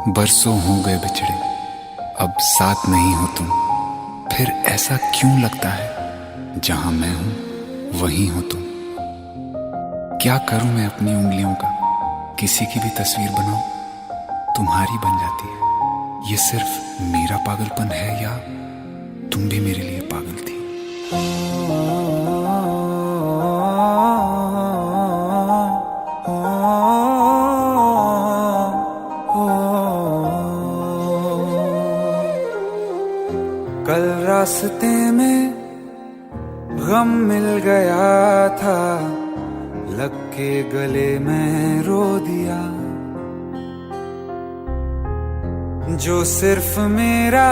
बरसों हो गए बिछड़े, अब साथ नहीं हो तुम। फिर ऐसा क्यों लगता है जहां मैं हूं वहीं हो तुम। क्या करूं मैं अपनी उंगलियों का, किसी की भी तस्वीर बनाऊं तुम्हारी बन जाती है। ये सिर्फ मेरा पागलपन है या तुम भी मेरे लिए पागल थी। कल रास्ते में गम मिल गया था, लग के गले में रो दिया। जो सिर्फ मेरा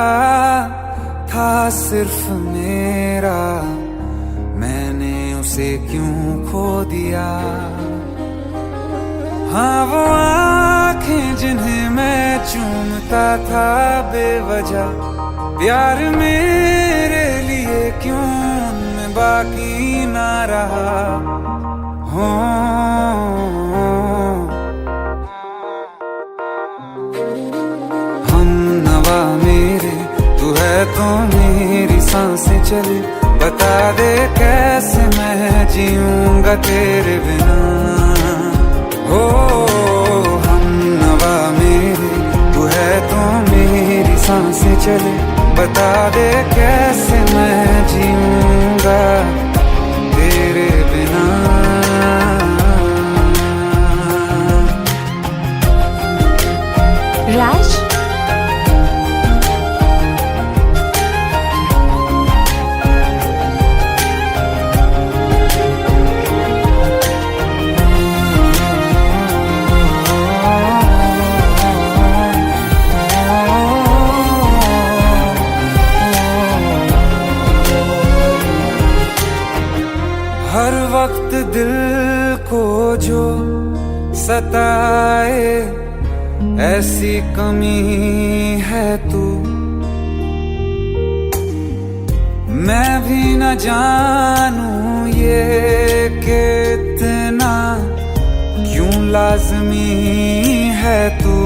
था, सिर्फ मेरा, मैंने उसे क्यों खो दिया। हाँ वो आँखें जिन्हें मैं चूमता था बेवजह, प्यार मेरे लिए क्यों उनमें बाकी ना रहा हो। हम नवा मेरे, तू है तो मेरी सांसें चले। बता दे कैसे मैं जीऊंगा तेरे बिना। हो हम नवा मेरे, तू है तो मेरी सांसें चले। बता दे कैसे मैं जीऊंगा तेरे बिना। राज, हर वक्त दिल को जो सताए, ऐसी कमी है तू। मैं भी न जानूं ये कि इतना क्यों लाज़मी है तू।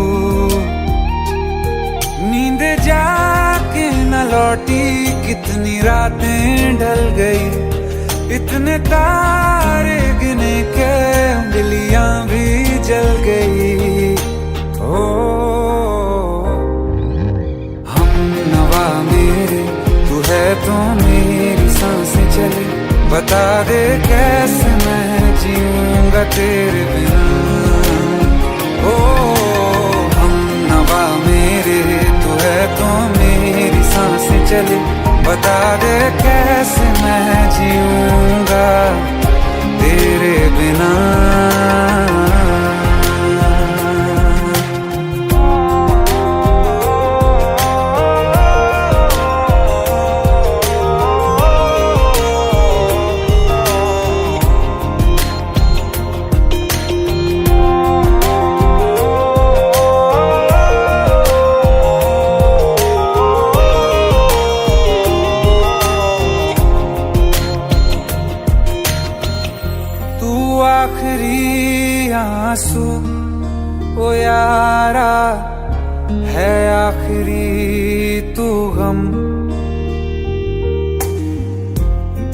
नींद जाके न लौटी, कितनी रातें ढल गई। इतने तारे गिने के उंगलियां भी जल गई। ओ हम नवा मेरे, तू है तो मेरी सांसें चले। बता दे कैसे मैं जीऊंगा तेरे बिना। ओ हम नवा मेरे, तू है तो मेरी सांसें चले। बता दे कैसे मैं जीऊंगा तेरे बिना। आखिरी आंसू ओ यारा है, आखिरी तू गम।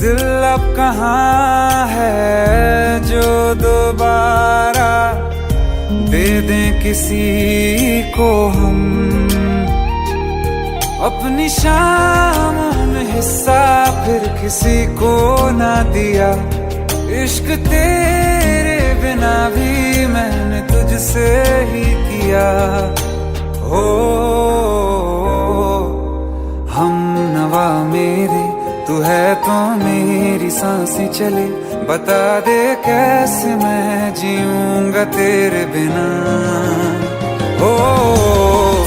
दिल अब कहाँ है जो दोबारा दे दें किसी को हम। अपनी शामों में हिस्सा फिर किसी को ना दिया। इश्क तेरे बिना भी मैंने तुझसे ही किया। हो हम नवा मेरे, तू है तो मेरी सांसें चले। बता दे कैसे मैं जीऊंगा तेरे बिना। हो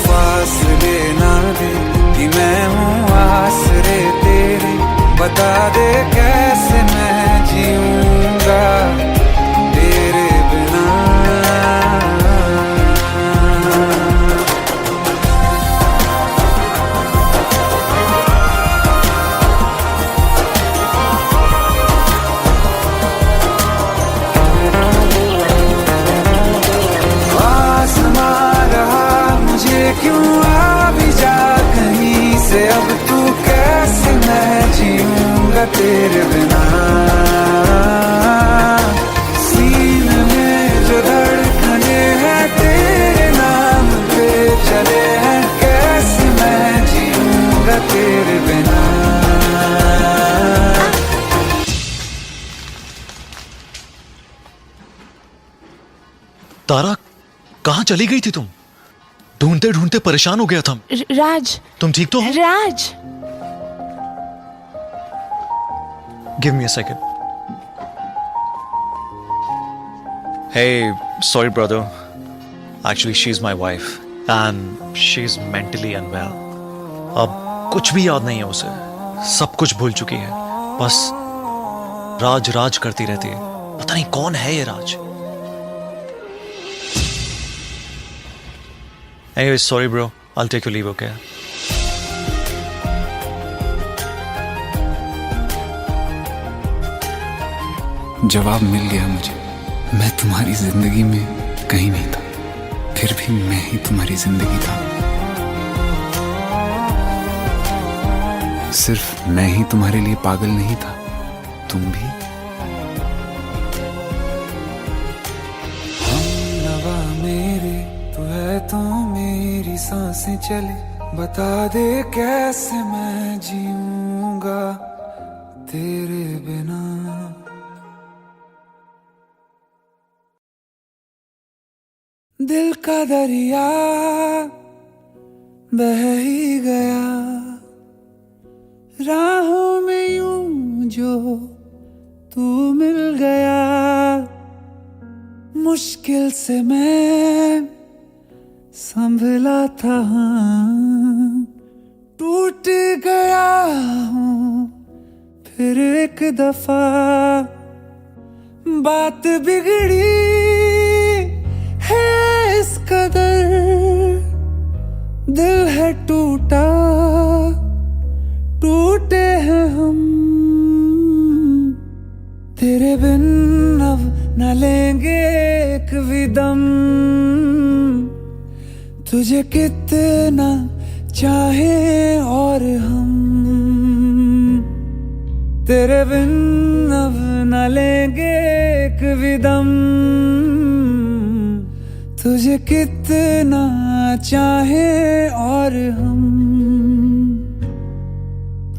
फासले ना दे कि मैं हूँ आसरे तेरे। बता दे कैसे मैं जीऊंगा तेरे बिना। आसमां रहा मुझे तेरे बिना। सीने में जो धड़कने हैं तेरे नाम पे चले हैं, कैसे मैं जीऊंगा तेरे बिना। तारा, कहाँ चली गई थी तुम? ढूंढते ढूंढते परेशान हो गया था। राज, तुम ठीक तो हो? Raj. Give me a second. Hey, sorry brother. Actually, she's my wife and she's mentally unwell. अब कुछ भी याद नहीं है उसे, सब कुछ भूल चुकी है। बस राज राज करती रहती है। पता नहीं कौन है ये राज। Anyway, sorry bro. I'll take your leave, okay? जवाब मिल गया मुझे। मैं तुम्हारी जिंदगी में कहीं नहीं था, फिर भी मैं ही तुम्हारी जिंदगी था। सिर्फ मैं ही तुम्हारे लिए पागल नहीं था, तुम भी। हमनवा मेरे तू है तो मेरी सांसें चले, बता दे कैसे मैं जीऊंगा तेरे बिना। दिल का दरिया बह ही गया, राहों में यूं जो तू मिल गया। मुश्किल से मैं संभला था, टूट गया हूँ फिर एक दफा। बात बिगड़ी है इस कदर, दिल है टूटा, टूटे हैं हम। तेरे बिन अब न लेंगे एक भी दम, तुझे कितना चाहे और हम। तेरे बिन अब न लेंगे एक भी दम, तुझे कितना चाहे और हम।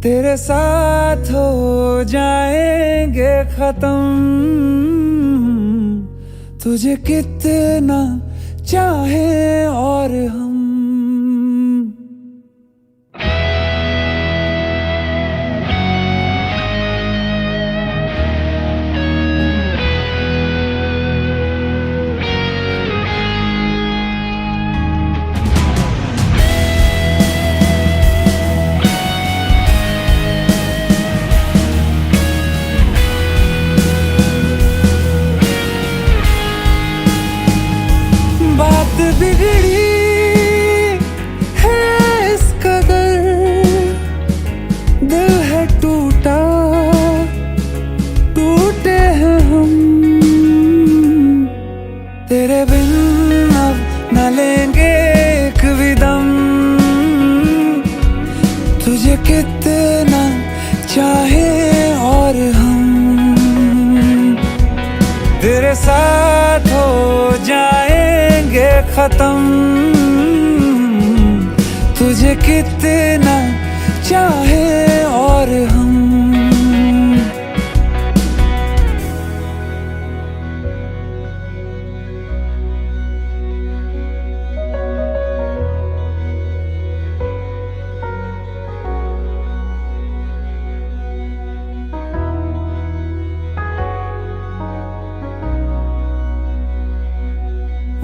तेरे साथ हो जाएंगे खत्म, तुझे कितना चाहे और हम। बात बिगड़ी है इस कदर, दिल है टूटा, टूटे हैं हम। तेरे बिन अब न लेंगे एक भी दम, तुझे कितना चाहे और हम। तेरे साथ हो जाएंगे खत्म, तुझे कितना चाहे और हम।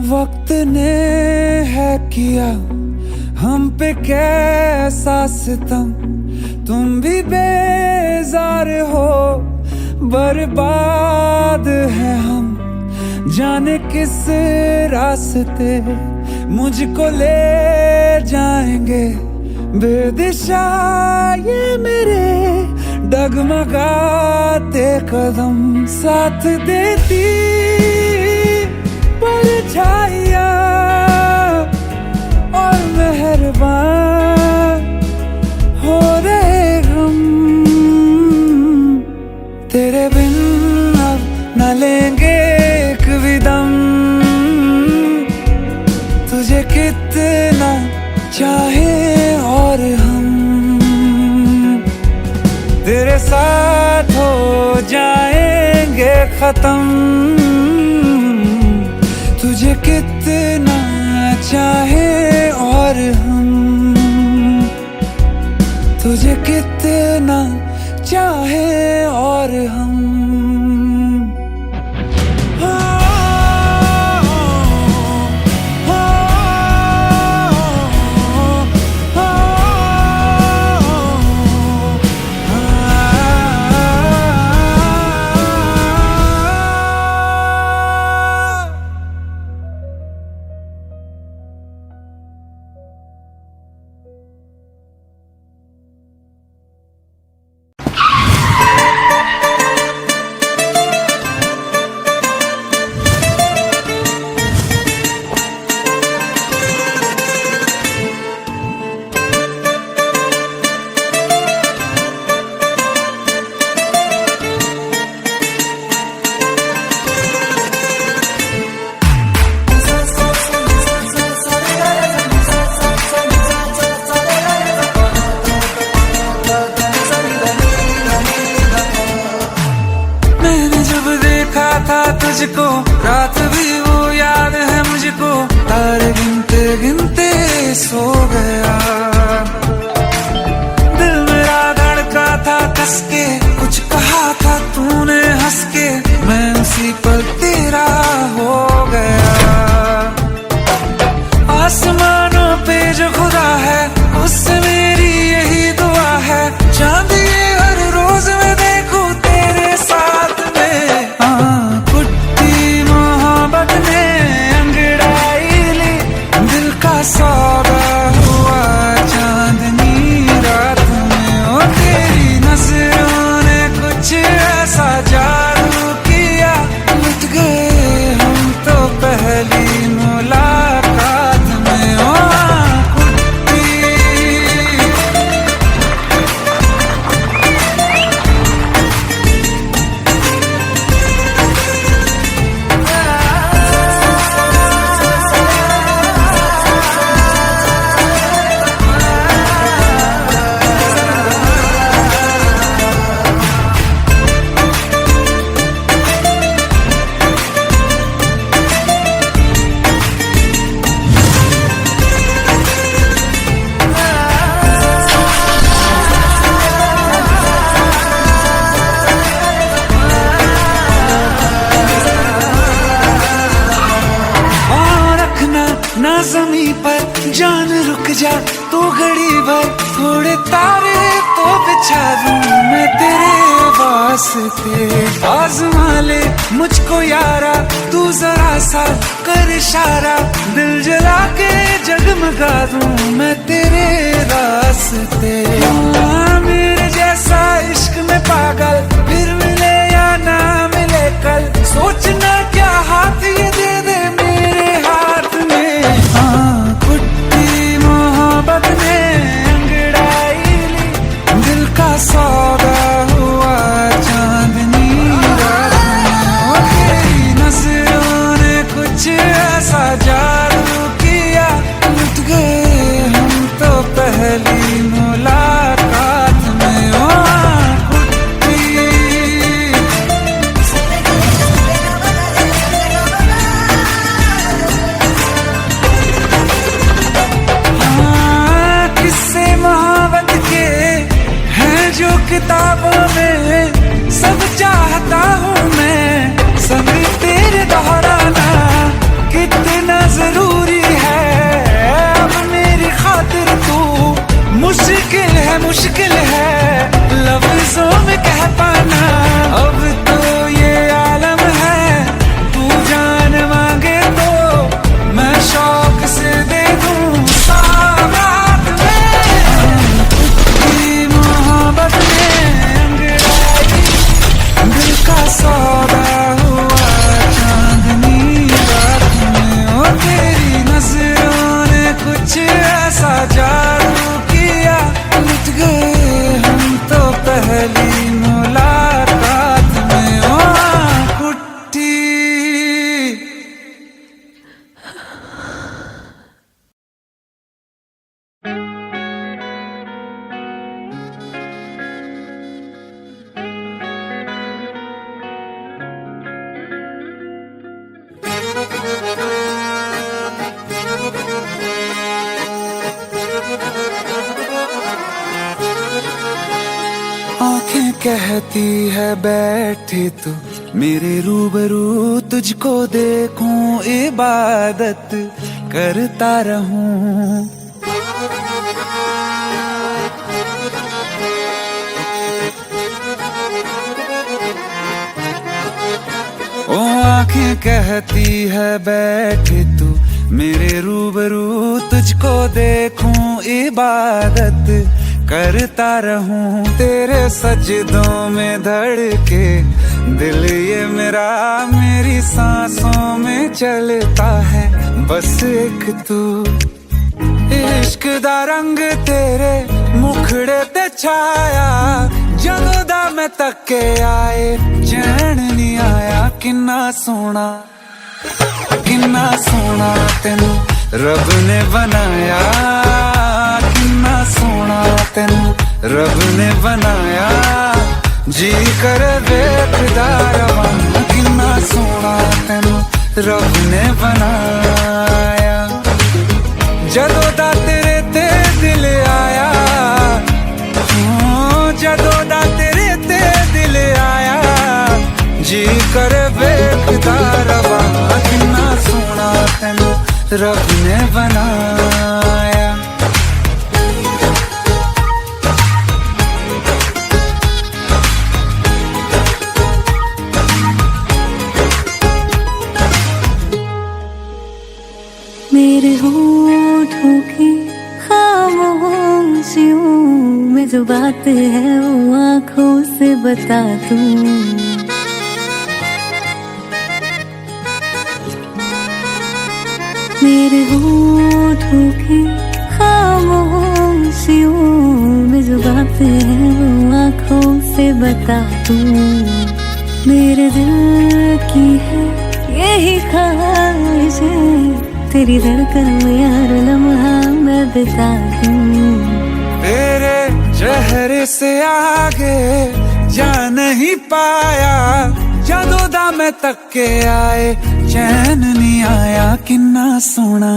वक्त ने है किया हम पे कैसा सितम, तुम भी बेजार हो, बर्बाद है हम। जाने किस रास्ते मुझको ले जाएंगे, बेदिशा ये मेरे डगमगाते कदम। साथ देती परछाइयाँ और मेहरबान हो रहे हम। भी दम तुझे कितना चाहे और हम तेरे साथ हो जाएंगे खत्म। तुझे कितना चाहे और हम तुझे कितना चाहे और हम। था तुझको रात भी वो याद है मुझको, तारे गिनते गिनते सो गया। दिल मेरा धड़का था कस के, कुछ कहा था तूने हंस के, मैं उसी पल तेरा हो गया। आसमानों पे जो खुदा है उससे मेरी यही दुआ है, चांद ये हर रोज मैं देखूं तेरे साथ में। कुट्टी मोहब्बत ने अंगड़ाई ली, दिल का सौदा हुआ चांदनी रात में। ओ तेरी नजरों ने कुछ ऐसा जादू किया, लुट गए हम तो पहली मुलाकात में। ओ ना ज़मीं पर जान रुक जा तू घड़ी भर, थोड़े तारे तो बिछा दूं मैं तेरे वास्ते। आज़मा ले मुझको यारा तू जरा सा कर इशारा, दिल जला के जगमगा दूं मैं तेरे रास्ते। मेरे जैसा इश्क में पागल फिर मिले या ना मिले कल, सोचना क्या हाथ ये दे दे मेरे हाथ में। कुट्टी मोहब्बत ने अंगड़ाई ली, दिल का सौदा हुआ चांदनी रात में। ओ तेरी नजरों ने कुछ ऐसा जादू किया, लुट गए हम तो पहली मुलाकात में। ओ कुट्टी कहती है बैठे तो मेरे रूबरू तुझको देखूं, इबादत करता रहूं। ओ आंखें कहती है बैठे तू मेरे रूबरू तुझको देखूं, इबादत करता रहूं। तेरे सजदों में धड़के दिल ये मेरा, मेरी सांसों में चलता है बस एक तू। इश्क दा रंग तेरे मुखड़े ते छाया, जदों दा मैं तके आए चैन नहीं आया। किन्ना सोना तेनू रब ने बनाया, किन्ना सोना तेनू रब ने बनाया। जी कर वेखदा रवां, किन्ना सोना तेनू रब ने बनाया। जदों दा तेरे ते दिल आया, जदों दा तेरे ते दिल आया। जी कर वेखदा रवां, किन्ना सोना तेनू रब ने बनाया। मेरे होठों की खामोशियों में जो बात है वो आँखों से बता दूं। मेरे होठों की खामोशियों में जो बात है वो आँखों से बता दूं। मेरे दिल की है यही ख्वाहिश है, तेरी धड़कन में हर लम्हा मैं बिता दूं। तेरे चेहरे से आगे जा नहीं पाया, जदों दा मैं तके आए चैन नहीं आया। किन्ना सोना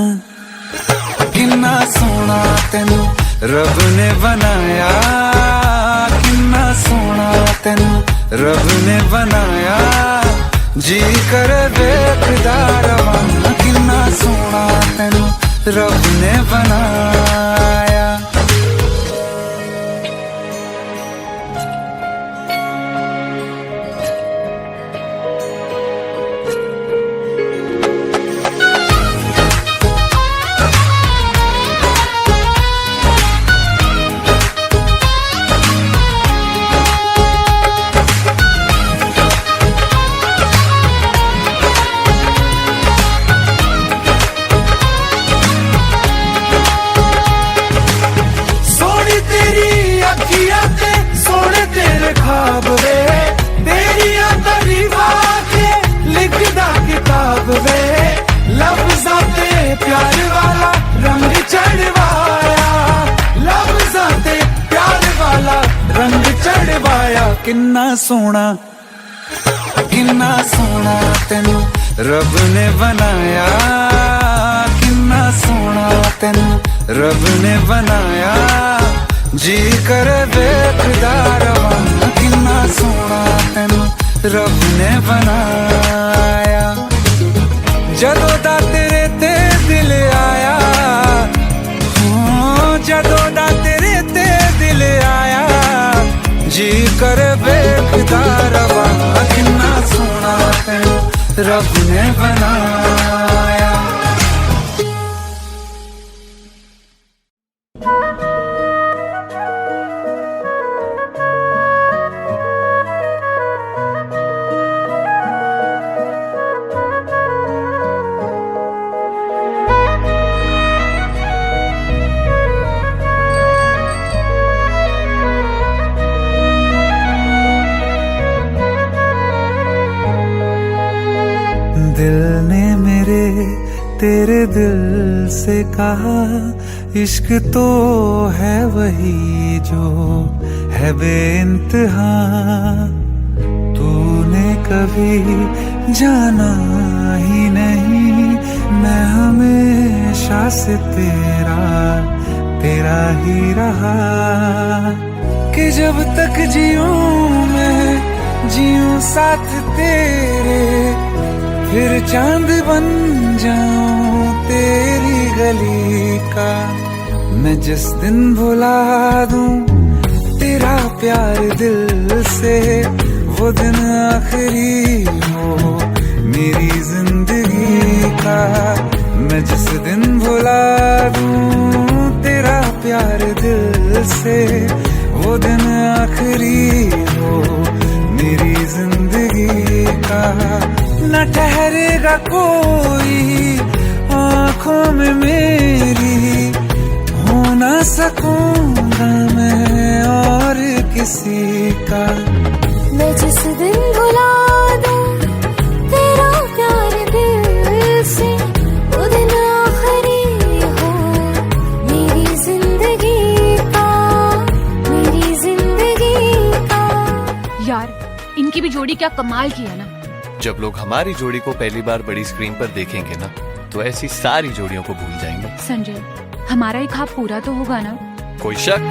तेनू रब ने बनाया, किन्ना सोना तेनू रब ने बनाया। जी कर वेखदा रवां, किन्ना सोना तेनू रब ने बनाया। प्यार वाला रंग चढ़वाया, लफ्ज़ां ते प्यार वाला रंग चढ़वाया। किन्ना सोना तेनू रब ने बनाया, किन्ना सोना तेनू रब ने बनाया। जी कर वेखदा रवां, किन्ना सोना तेनू रब ने बनाया। जदों दा तेरे ते दिल आया, जदों दा तेरे ते दिल आया। जी कर वेखदा रवां, किन्ना सोना तेनू रब ने बनाया। दिल ने मेरे तेरे दिल से कहा, इश्क तो है वही जो है बेइंतहा। तूने कभी जाना ही नहीं, मैं हमेशा से तेरा ही रहा। कि जब तक जीऊं मैं जीऊं साथ तेरे, फिर चांद बन जाऊं तेरी गली का। मैं जिस दिन भुला दूं तेरा प्यार दिल से, वो दिन आखिरी हो मेरी जिंदगी का। मैं जिस दिन भुला दूं तेरा प्यार दिल से, वो दिन आखिरी हो मेरी जिंदगी का। न ठहरेगा कोई आंखों में मेरी, हो ना सकूंगा मैं और किसी का। मैं जिस दिन भुला दूं तेरा प्यार दिल से, वो दिन आखिरी हो मेरी जिंदगी का, मेरी जिंदगी का। यार इनकी भी जोड़ी क्या कमाल की है ना। जब लोग हमारी जोड़ी को पहली बार बड़ी स्क्रीन पर देखेंगे ना, तो ऐसी सारी जोड़ियों को भूल जाएंगे। संजय, हमारा ही ख्वाब पूरा तो होगा ना। कोई शक?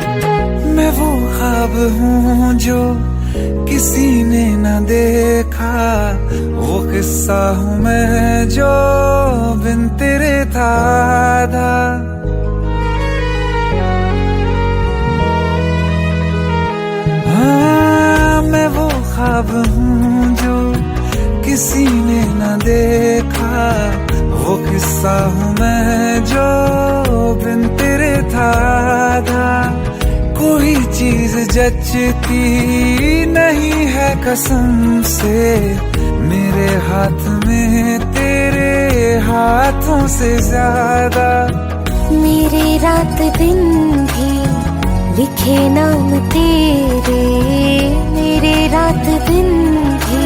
मैं वो ख्वाब हूँ जो किसी ने न देखा, वो किस्सा हूँ मैं जो बिन तेरे था आधा। हाँ, मैं वो ख्वाब हूँ जो किसी ने न देखा, वो किस्सा हूँ मैं जो बिन तेरे था आधा। कोई चीज जचती नहीं है कसम से, मेरे हाथ में तेरे हाथों से ज्यादा। मेरे रात दिन भी लिखे नाम तेरे, मेरे रात दिन भी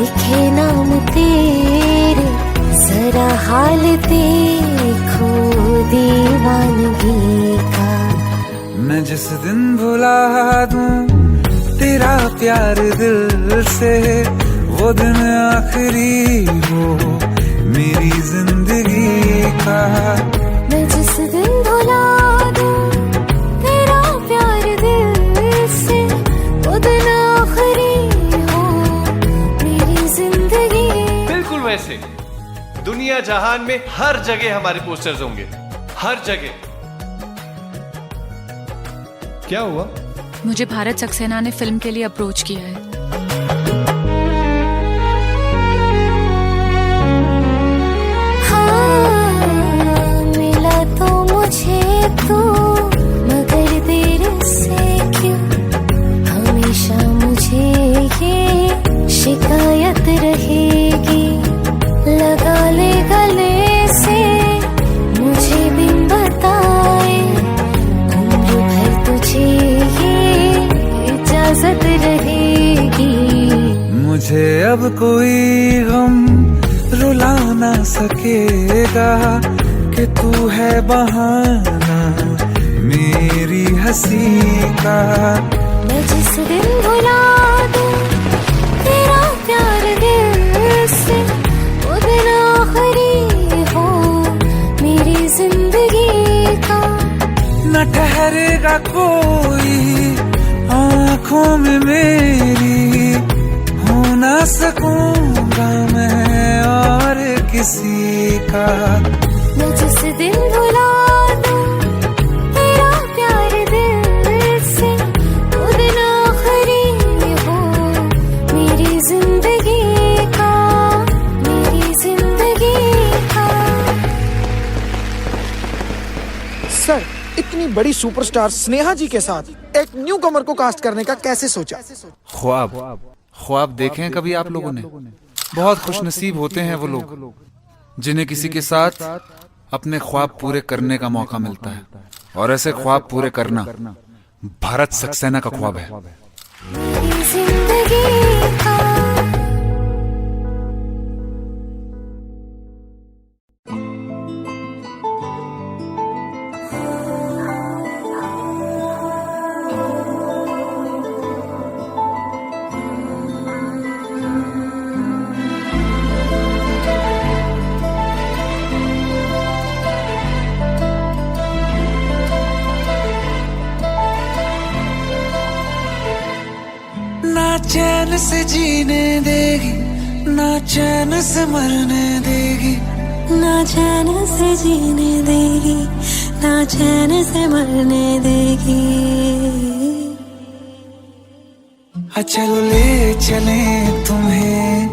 लिखे नाम तेरे। जरा हाल देखो दीवानगी का। मैं जिस दिन भुला दूं तेरा प्यार दिल से, वो दिन आखिरी हो मेरी जिंदगी का। मैं जिस दिन भुला दूं तेरा प्यार दिल से, वो दिन आखिरी हो मेरी जिंदगी। बिल्कुल वैसे दुनिया जहान में हर जगह हमारे पोस्टर्स होंगे, हर जगह। क्या हुआ? मुझे भारत सक्सेना ने फिल्म के लिए अप्रोच किया है। हाँ, मिला तो मुझे तू, मगर देर से क्यों हमेशा मुझे ये शिकायत रहेगी। लगा ले गले से मुझे बिन बताए, उम्र भर तुझे ये इजाजत रहेगी। मुझे अब कोई गम रुला ना सकेगा, कि तू है बहाना मेरी हंसी का। मैं जिस दिन भुला दूं तेरा प्यार दिल से, वो दिन आखिरी हो मेरी जिंदगी का। न ठहरेगा कोई आंखों में मेरी, हो ना सकूंगा मैं और किसी का। मैं जिस दिन भुला दूं तेरा प्यार दिल से, वो दिन आखिरी हो मेरी जिंदगी का, मेरी जिंदगी का। सर, इतनी बड़ी सुपरस्टार स्नेहा जी के साथ एक न्यू कमर को कास्ट करने का कैसे सोचा? ख्वाब देखे हैं कभी आप लोगों ने? बहुत खुशनसीब होते हैं वो लोग जिन्हें किसी के साथ अपने ख्वाब पूरे करने का मौका मिलता है। और ऐसे ख्वाब पूरे करना भारत सक्सेना का ख्वाब है। मेरी जिंदगी का। चैन से जीने देगी, ना चैन से मरने देगी, ना चैन से जीने देगी, ना चैन से मरने देगी। चलो ले चले तुम्हें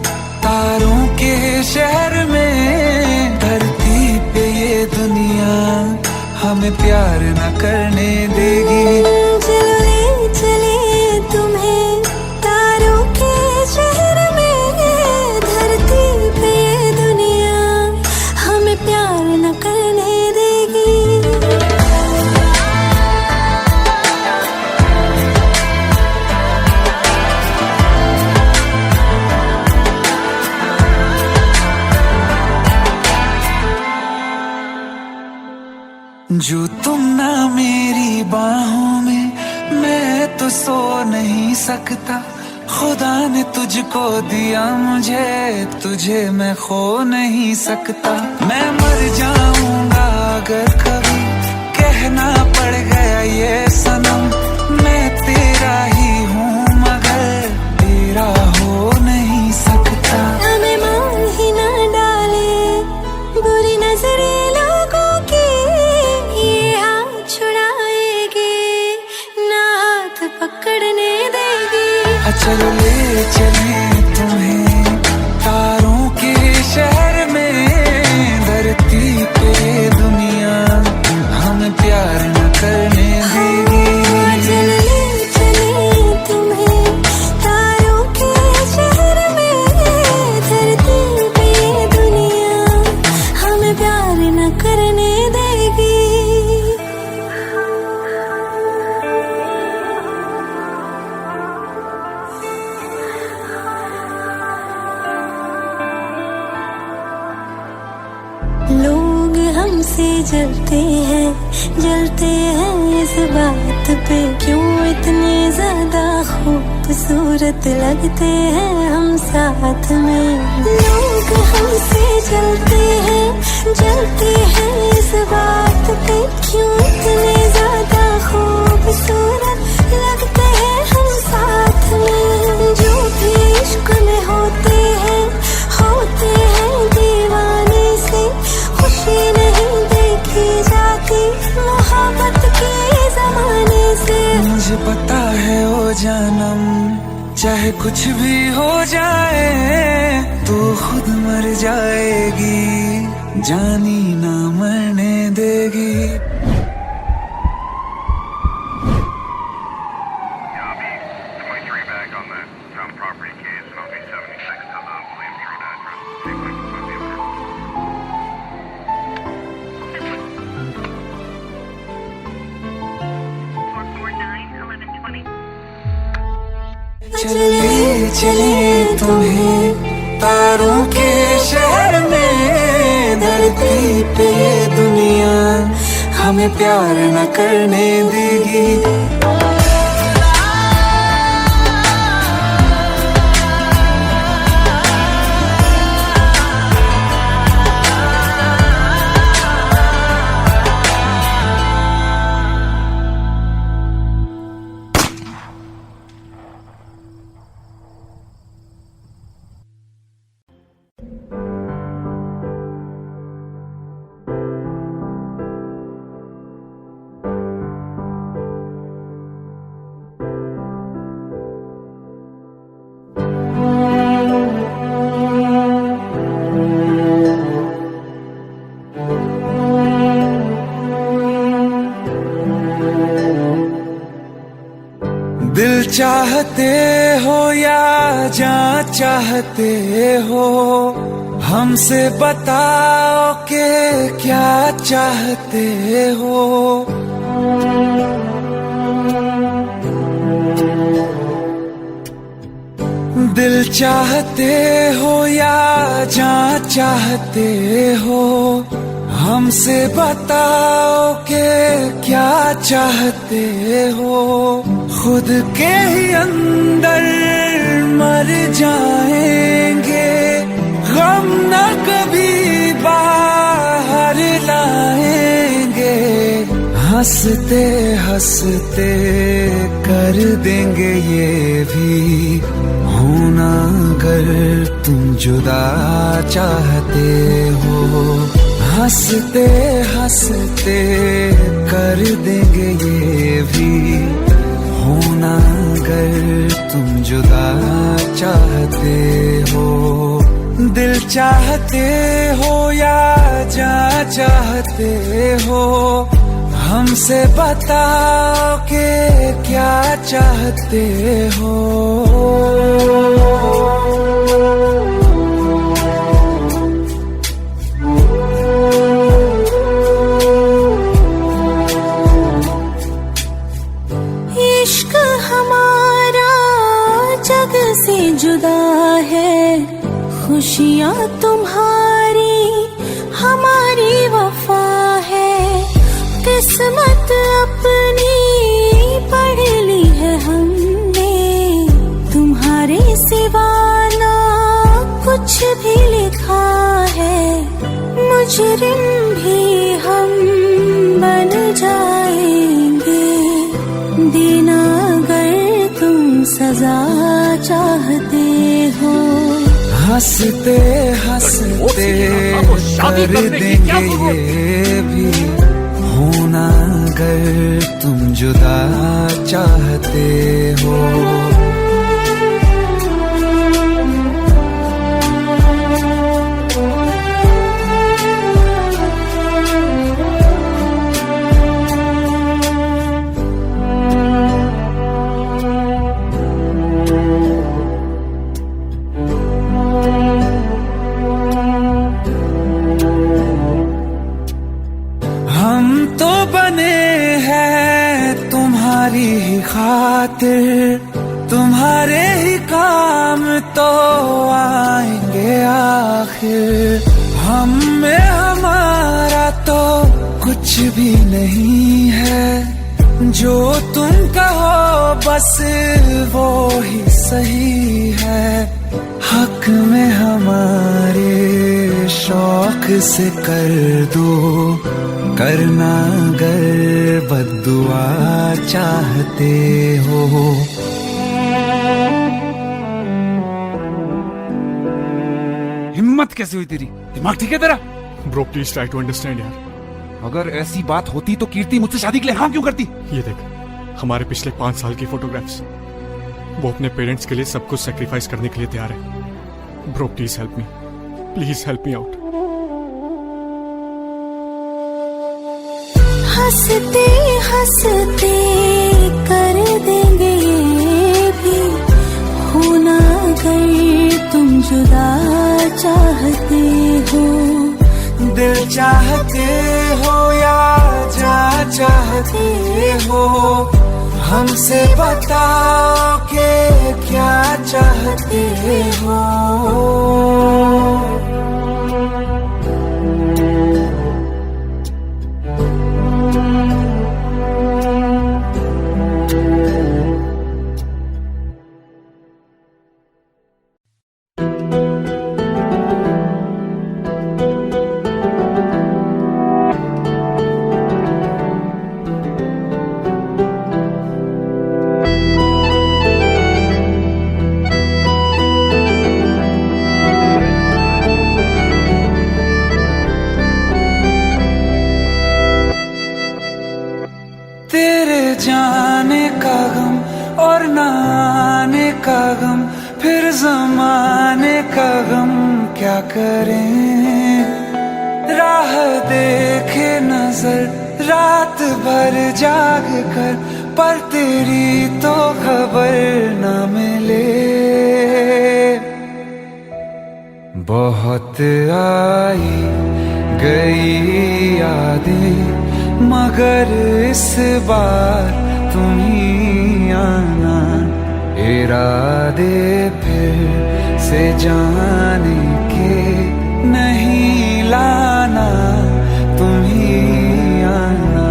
तारों के शहर में, धरती पे ये दुनिया हमें प्यार न करने देगी। चलो ले चले तुम्हें तारों के शहर में, धरती पे ये दुनिया हमें प्यार न करने देगी। जो तुम ना मेरी बाहों में, मैं तो सो नहीं सकता। खुदा ने तुझको दिया मुझे, तुझे मैं खो नहीं सकता। मैं मर जाऊंगा अगर कभी कहना पड़ गया ये सनम, मैं तेरा ही हूँ मगर तेरा हो नहीं सकता। हमें मार ही ना डाले बुरी नजरें लोगों की, ये हाथ छुड़ाएगी ना हाथ पकड़ने देगी। चलो ले चले तुम्हें तारों के शहर में, धरती पे दुनिया हमें प्यार न करने देगी। चलो ले चले तुम्हें तारों के शहर में, धरती पे दुनिया हमें प्यार न करने देगी। लोग हमसे जलते हैं इस बात पे, क्यों इतने ज्यादा खूबसूरत लगते हैं हम साथ में। लोग हमसे जलते हैं इस बात पे, क्यों इतने ज्यादा खूबसूरत लगते हैं हम साथ में। जो भी इश्क में होते हैं दीवाने से, खुशी नहीं देखी जाती मोहब्बत के जमाने से। मुझे पता है ओ जानम, चाहे कुछ भी हो जाए तू खुद मर जाएगी, जानी ना मरने देगी। चले चले तुम्हें तारों के शहर में, धरती पे दुनिया हमें प्यार न करने देगी। दिल चाहते हो या जान चाहते हो, हमसे बताओ कि क्या चाहते हो। दिल चाहते हो या जान चाहते हो, हमसे बताओ कि क्या चाहते हो। खुद के ही अंदर मर जाएंगे, गम न कभी बाहर लाएंगे। हंसते हंसते कर देंगे ये भी होना अगर तुम जुदा चाहते हो। हंसते हंसते कर देंगे ये भी होना अगर तुम जुदा चाहते हो। दिल चाहते हो या जा चाहते हो, हमसे बताओ कि क्या चाहते हो। इश्क हमारा जग से जुदा है, खुशियाँ तुम्हारी हमारी वफा है। किस्मत अपनी पढ़ ली है हमने, तुम्हारे सिवा ना कुछ भी लिखा है। मुजरिम भी हम बन जाएंगे, देना अगर तुम सजा चाहते हो। हंसते हंसते कर देंगे ये भी होना अगर तुम जुदा चाहते हो। तुम्हारी ही खातिर तुम्हारे ही काम तो आएंगे आखिर। हम में हमारा तो कुछ भी नहीं है, जो तुम कहो बस वो ही सही है। हक में हमारे शौक से कर दो, करना अगर बद्दुआ चाहते हो। हिम्मत कैसे हुई तेरी? दिमाग ठीक है तेरा? Bro please try to understand यार। अगर ऐसी बात होती तो कीर्ति मुझसे शादी के लिए हाँ क्यों करती? ये देख, हमारे पिछले 5 साल की फोटोग्राफ्स, वो अपने पेरेंट्स के लिए सब कुछ सेक्रीफाइस करने के लिए तैयार है। Bro please help me out. हंसते हंसते कर देंगे ये भी होना अगर तुम जुदा चाहते हो। दिल चाहते हो या जा चाहते हो, हमसे बताओ कि क्या चाहते हो। जाने का गम और न आने का गम, फिर जमाने का गम क्या करें। राह देखे नजर रात भर जाग कर, पर तेरी तो खबर न मिले। बहुत आई गई यादें, मगर इस बार तुम ही आना। इरादे फिर से जाने के नहीं लाना, तुम ही आना।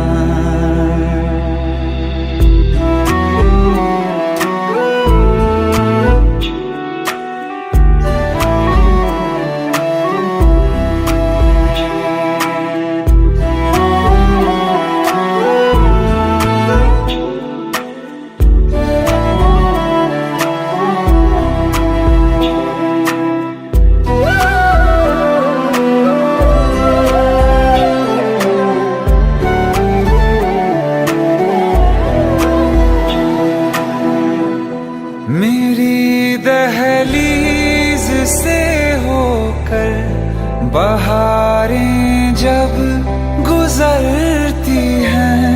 कारें जब गुजरती हैं,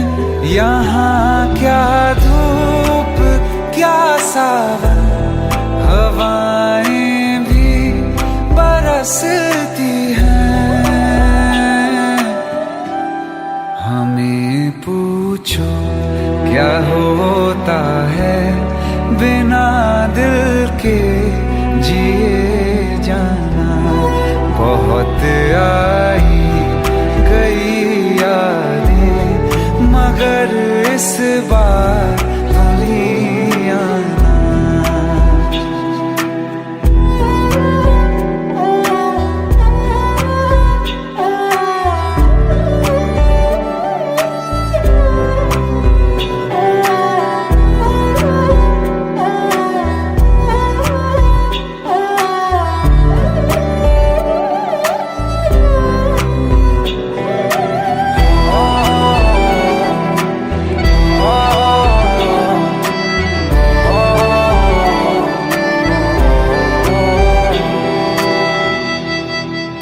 यहाँ क्या धूप क्या सावन, हवाएं भी बरसती हैं। हमें पूछो क्या होता है बिना दिल के जिए जाना। बहुत आई गई यादें मगर इस बार तुम ही आना।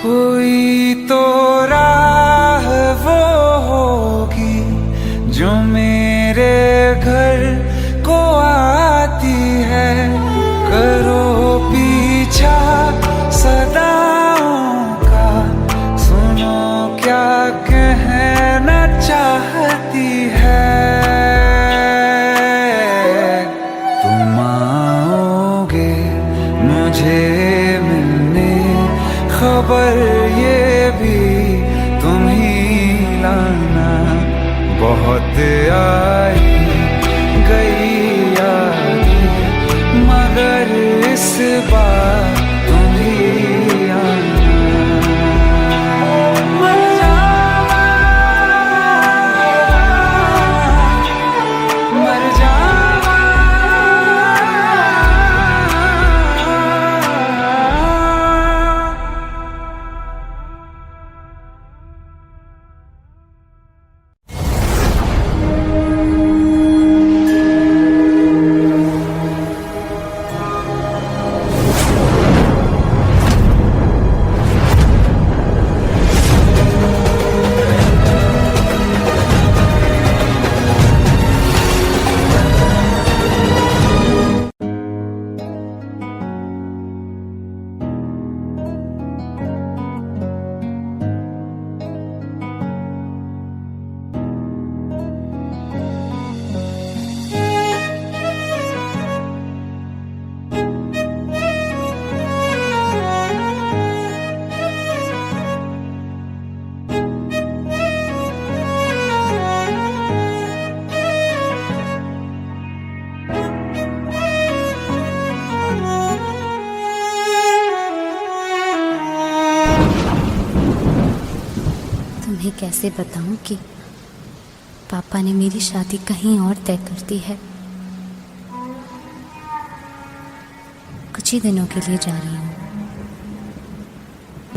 कोई तो राह वो होगी जो मेरे घर को आती है। करो पीछा सदाओं का, सुनो क्या कहना चाहती है। तुम आओगे मुझे मिलने, खबर ये भी तुम ही लाना। बहुत आई गई यादें मगर इस बार तुम ही आना। मर जावा, मर जावा। तुम्हें कैसे बताऊं कि पापा ने मेरी शादी कहीं और तय कर दी है। कुछ ही दिनों के लिए जा रही हूँ।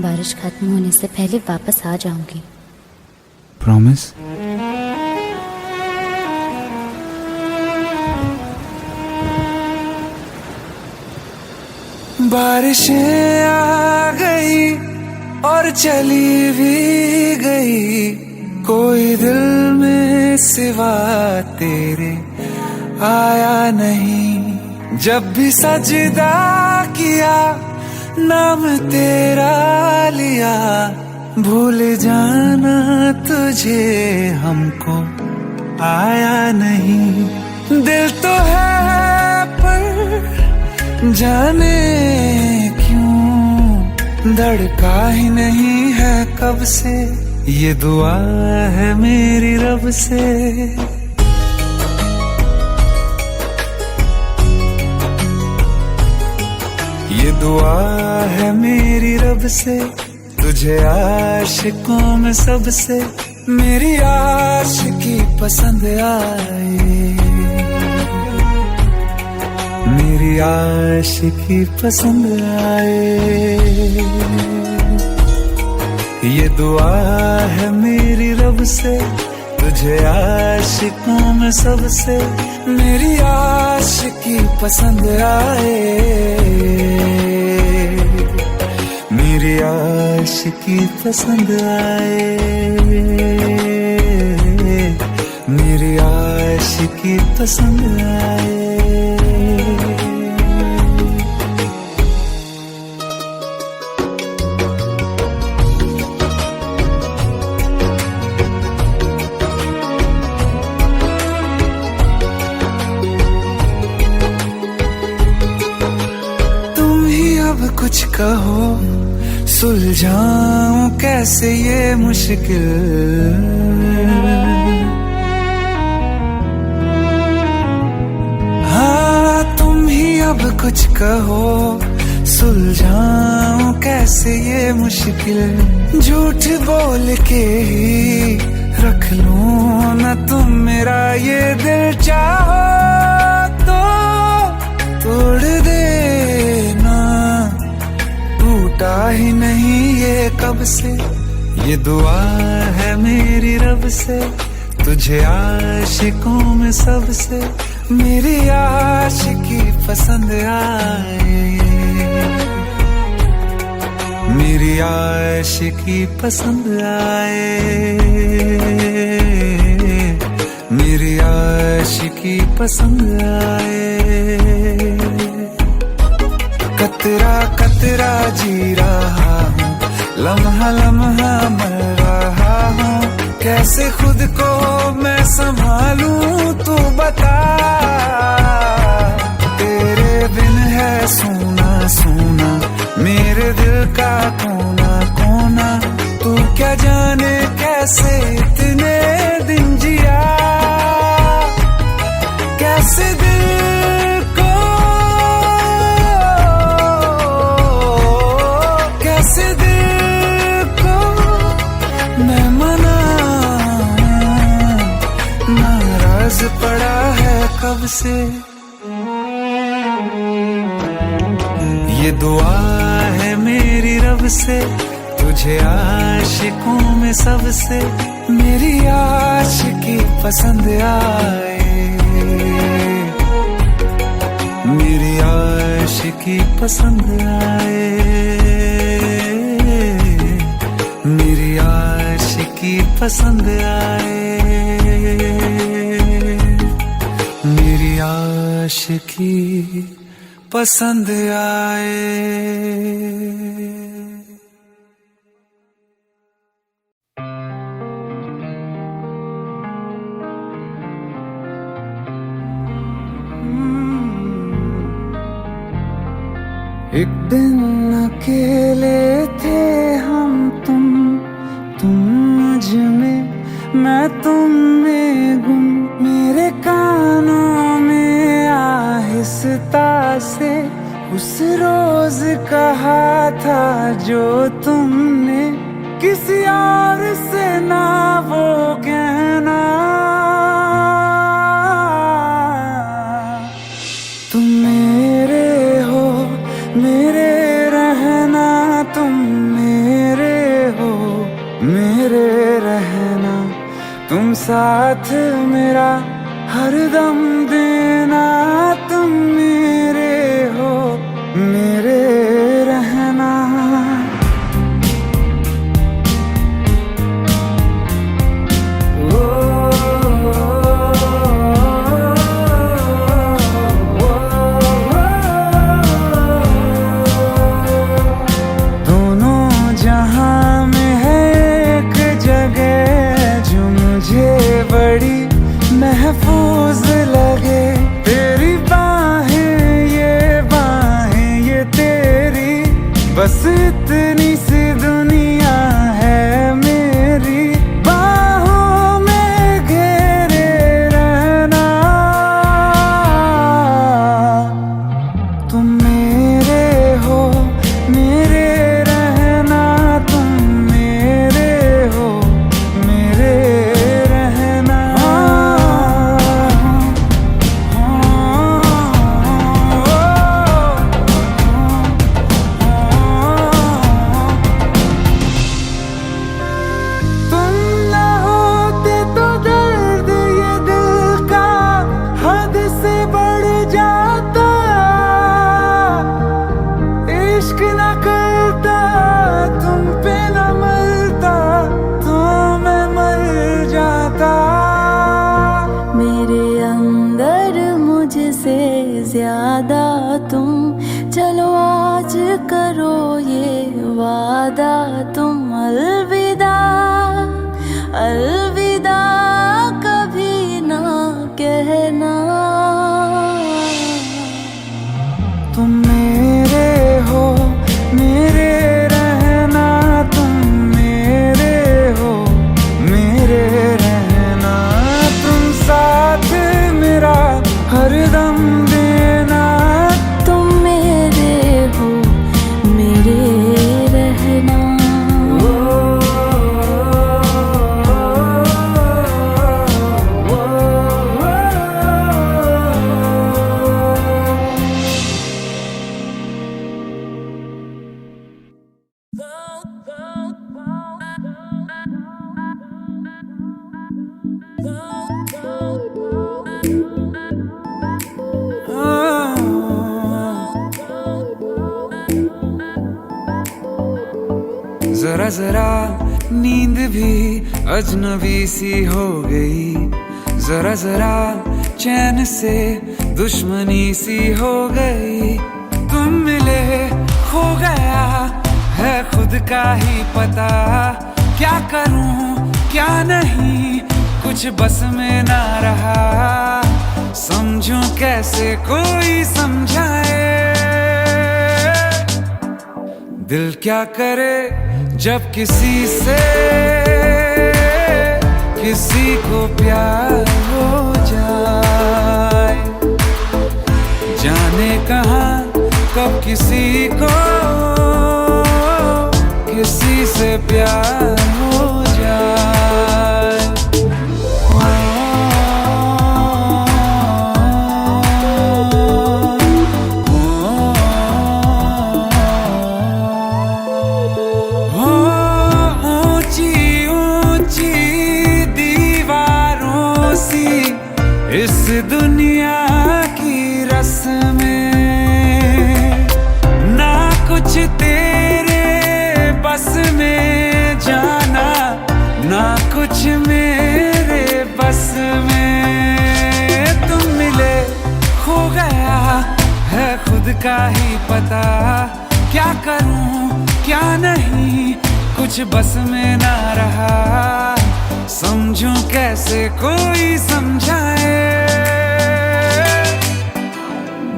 बारिश खत्म होने से पहले वापस आ जाऊंगी। प्रॉमिस? बारिशें आ गई और चली भी गई, कोई दिल में सिवा तेरे आया नहीं। जब भी सजदा किया नाम तेरा लिया, भूल जाना तुझे हमको आया नहीं। दिल तो है पर जाने क्यों धड़का ही नहीं है कब से। ये दुआ है मेरी रब से। ये दुआ है मेरी रब से, तुझे आशिकों में सबसे मेरी आशिकी पसंद आए। मेरी आशिकी पसंद आए। ये दुआ है मेरी रब से, तुझे आशिकों में सबसे मेरी आशिकी पसंद आए। मेरी आशिकी पसंद आए, मेरी आशिकी पसंद आए। कुछ कहो सुलझाऊं कैसे ये मुश्किल, हाँ तुम ही अब कुछ कहो सुलझाऊं कैसे ये मुश्किल। झूठ बोल के ही रख लूं ना तुम मेरा ये दिल, चाहो तो तोड़ देना, टूटा ही नहीं ये कब से। ये दुआ है मेरी रब से, तुझे आशिकों में सबसे मेरी आशिकी पसंद आए, मेरी आशिकी पसंद आए, मेरी आशिकी पसंद आए। कतरा कतरा जी रहा हूँ, लम्हा लम्हा मर रहा हूँ, कैसे खुद को मैं संभालूं तू बता। तेरे बिन है सूना सूना मेरे दिल का कोना कोना, तू क्या जाने कैसे इतने दिन जिया, कैसे दिल को कैसे दिल को मैं मनाऊं, नाराज पड़ा है कब से। ये दुआ है मेरी रब से, तुझे आशिकों में सबसे मेरी आशिकी पसंद आए, मेरी आशिकी पसंद आए, मेरी आशिकी पसंद आए, मेरी आशिकी पसंद आए। एक दिन अकेले थे हम तुम मुझ में, मैं तुम में गुम, मेरे कानों में आहिस्ता से उस रोज कहा था जो तुमने, किसी और से ना वो कहना। तुम मेरे हो मेरे रहना, तुम मेरे हो मेरे रहना, तुम साथ मेरा हरदम देना, तुम मेरे हो मेरे रहना। दोनों जहां में है एक जगह जो मुझे बड़ी महफूज लगे, वादा तुम अलविदा अलविदा कभी ना कहना। तुम मेरे हो मेरे रहना, तुम मेरे हो मेरे रहना, तुम साथ मेरा हरदम देना। तुम मेरे हो मेरे रहना। जरा जरा नींद भी अजनबी सी हो गई, जरा जरा चैन से दुश्मनी सी हो गई। तुम मिले खो गया है खुद का ही पता, क्या करूं क्या नहीं कुछ बस में ना रहा। समझूं कैसे कोई समझाए, दिल क्या करे जब किसी से किसी को प्यार हो जाए। जाने कहाँ कब किसी को किसी से प्यार हो जाए। इस दुनिया की रस्में ना कुछ तेरे बस में जाना, ना कुछ मेरे बस में। तुम मिले खो गया है खुद का ही पता, क्या करूं क्या नहीं कुछ बस में ना रहा। समझूं कैसे कोई समझाए,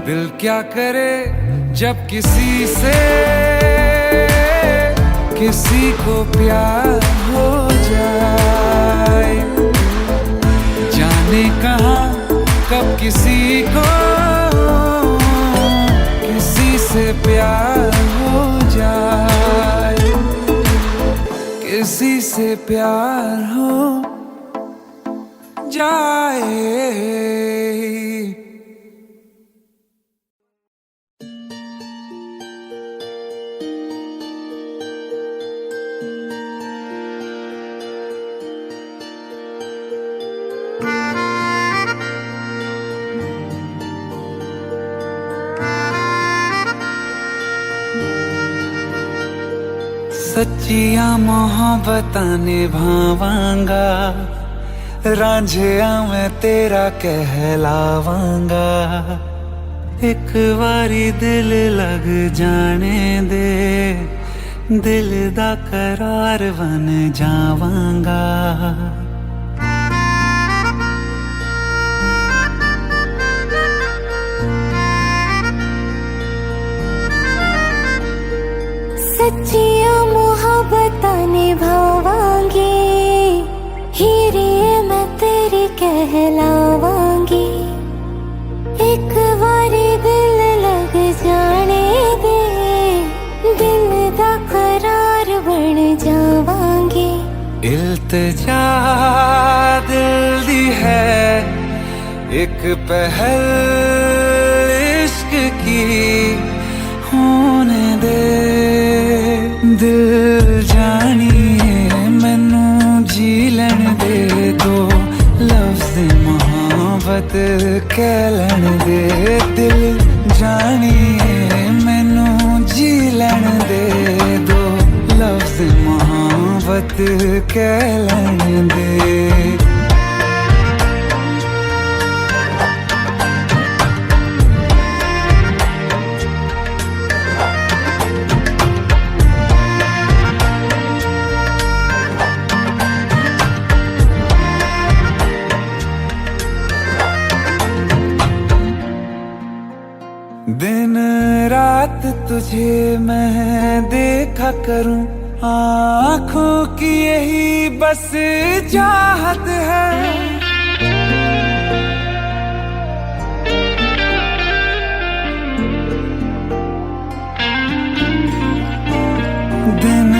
दिल क्या करे जब किसी से किसी को प्यार हो जाए। जाने कहाँ कब किसी को किसी से प्यार हो जाए, किसी से प्यार हो जाए। सच्चिया मोहब्बतां निभावांगा, रांझिया मैं तेरा कहलावांगा। एक बारी दिल लग जाने दे, दिल दा करार बन जावांगा। सच्चिया मोहब्बतां निभावांगी, हीरे मैं तेरी कहलावांगी। एक बारी दिल लग जाने दे, दिल दा करार बन जावांगी। इल्तिजा दिल दी है एक पहल इश्क की होने दे। दिल जानिए मैनू जी लैन दे, दो लफ्ज़ मोहब्बत कह लैन दे। दिल जानिए मैनू जी लैन दे, दो लफ्ज़ मोहब्बत कह लैन दे। तुझे मैं देखा करूं, आँखों की यही बस चाहत है। दिन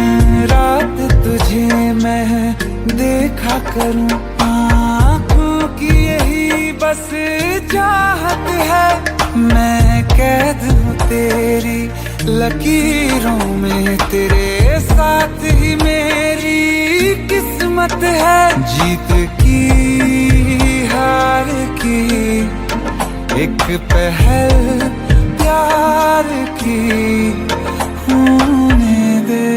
रात तुझे मैं देखा करूं, आँखों की यही बस चाहत है। मैं कैद हूँ तेरी लकीरों में, तेरे साथ ही मेरी किस्मत है। जीत की हार की एक पहल प्यार की होने दे।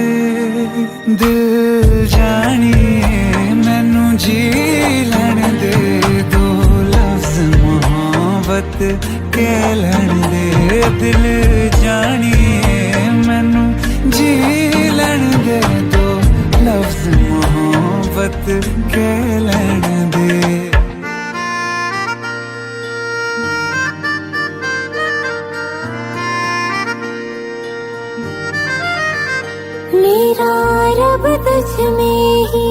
दिल जानिए मैनू जी लैण दे, दो लफ्ज मोहब्बत कह लैण दे। दिल जानिए मैनू जी लैण दे, दो लफ्ज मोहब्बत कह लैण दे। मेरा रब तुझ में ही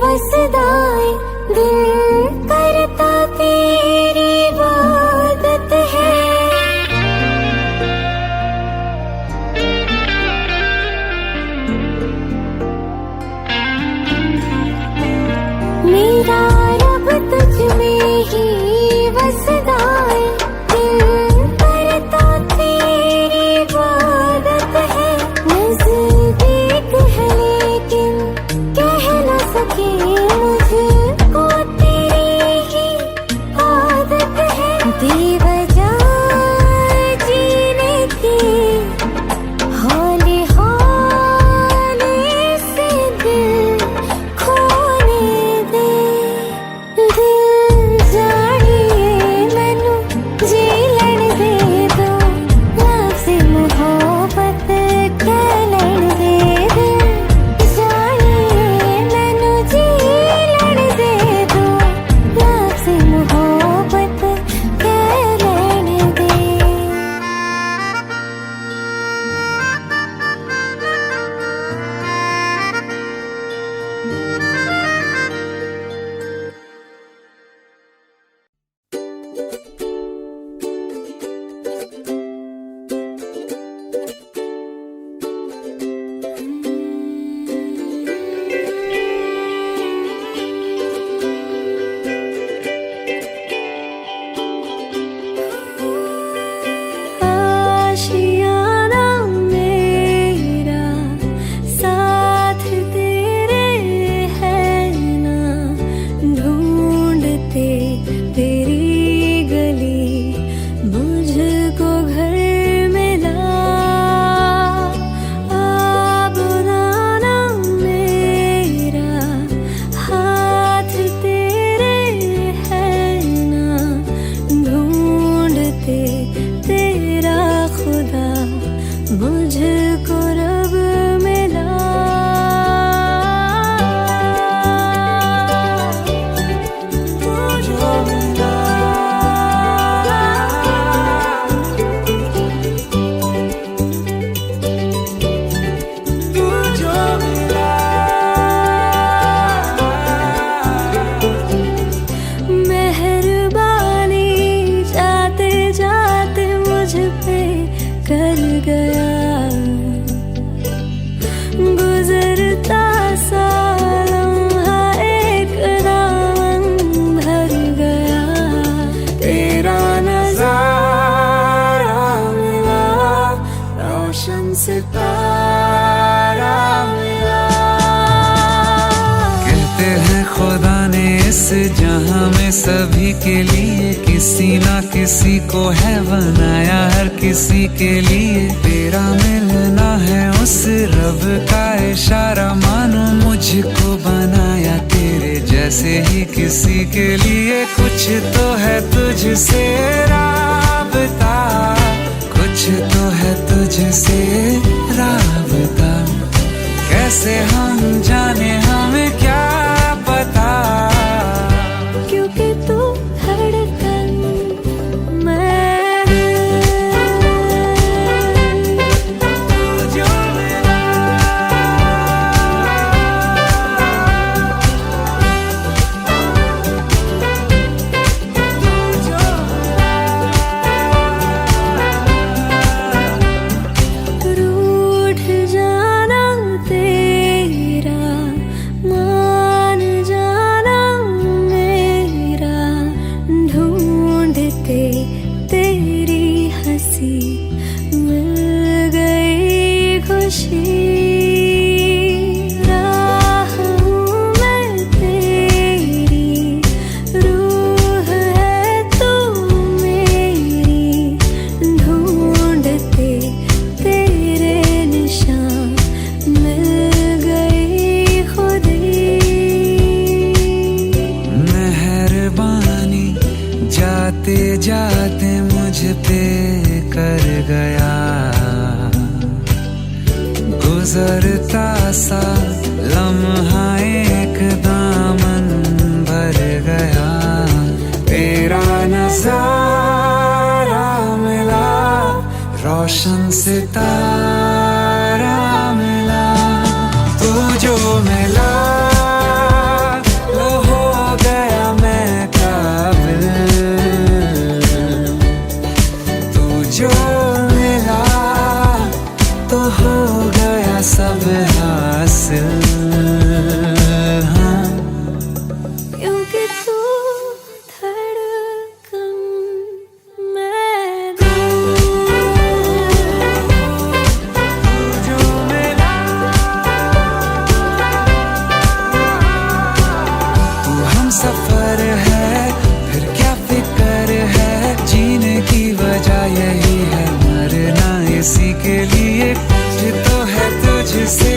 वसदा है, दिल करता तेरी इबादत है। मेरा रब तुझ में ही वसदा है, दिल करता तेरी इबादत है। नज़दीक है लेकिन कह न सके, मुझको तेरी ही आदत है। बेवजह जीने की हौले हौले से दिल खोने दे। दिल जानिए मैनू जी लैण दे, दो लफ्ज़ मोहब्बत कह लैण दे। दिल जानिए मैनू जी लैण दे, दो लफ्ज़ मोहब्बत कह लैण दे। आशियाना मेरा साथ तेरे है ना, ढूंढते तेरी गली मुझको घर मिला। अब नाना मेरा हाथ तेरे है ना, ढूंढते तेरा खुदा मुझको रब मिला। तुझको मिला, तुझको मिला। मेहरबानी जाते जाते मुझ पे कर गया, गुजरता सा लम्हा एक दामन भर गया। तेरा नज़ारा मिला, रोशन सितारा मिला। कहते हैं खुदा ने इस जहां में सभी के लिए किसी ना किसी को है बनाया, हर किसी के लिए तेरा मिलना है उस रब का इशारा। मानो मुझको बनाया तेरे जैसे ही किसी के लिए, कुछ तो है तुझसे राबता, कुछ तो है तुझसे राबता। कैसे हम जाने हमें क्या पता, क्योंकि तू धड़कन मैं सितारा मिला, तू जो मिला लो हो गया मैं काबिल, तू जो मिला तो हो गया सब हासिल। हाँ, क्योंकि तू धड़कन मैं दिल, जो मिला तू हम सफर है, फिर क्या फिक्र है, जीने की वजह यही है, मरना इसी के लिए, कुछ तो है तुझसे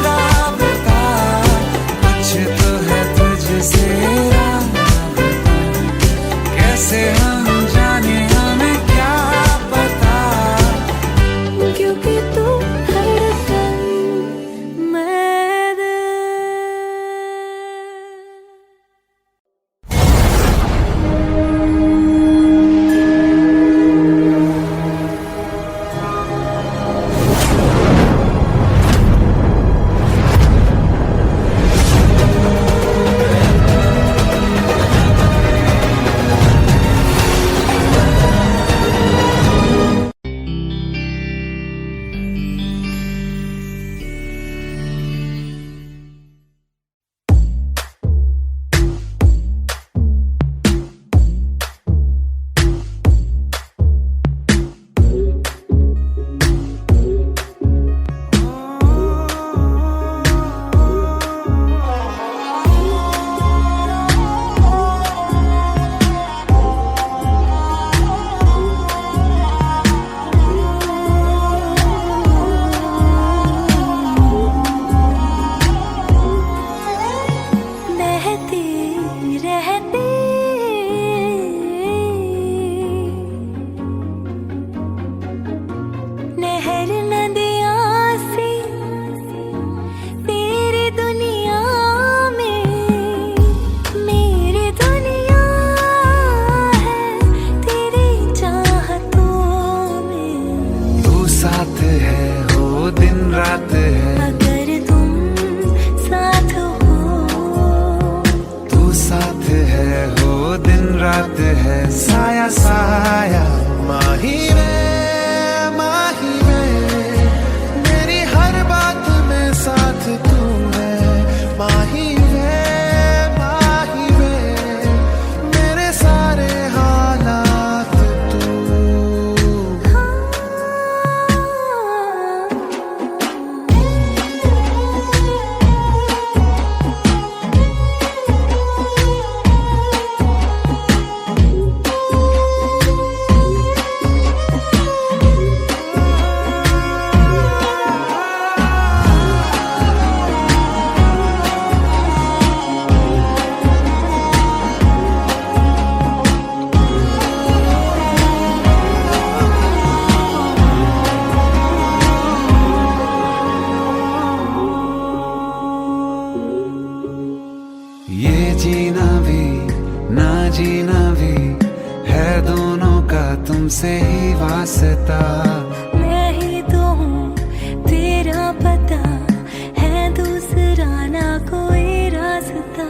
राबता, कुछ तो है तुझसे राबता, कैसे हम जाने हमें क्या पता, क्योंकि तू धड़कन मैं दिल। बहती रहती नहर नदियाँ सी तेरी दुनिया में, मेरी दुनिया है तेरी चाहतों में, तू साथ है हो दिन रात है, अगर तुम साथ हो, तू साथ है हो दिन रात है, साया साया माही में मेरी हर बात में साथ तू है, माही में मेरे सारे हालात तू। ये जीना भी ना जीना भी है दोनों का तुमसे ही वास्ता, मैं ही तो हूँ तेरा पता, है दूसरा ना कोई रास्ता,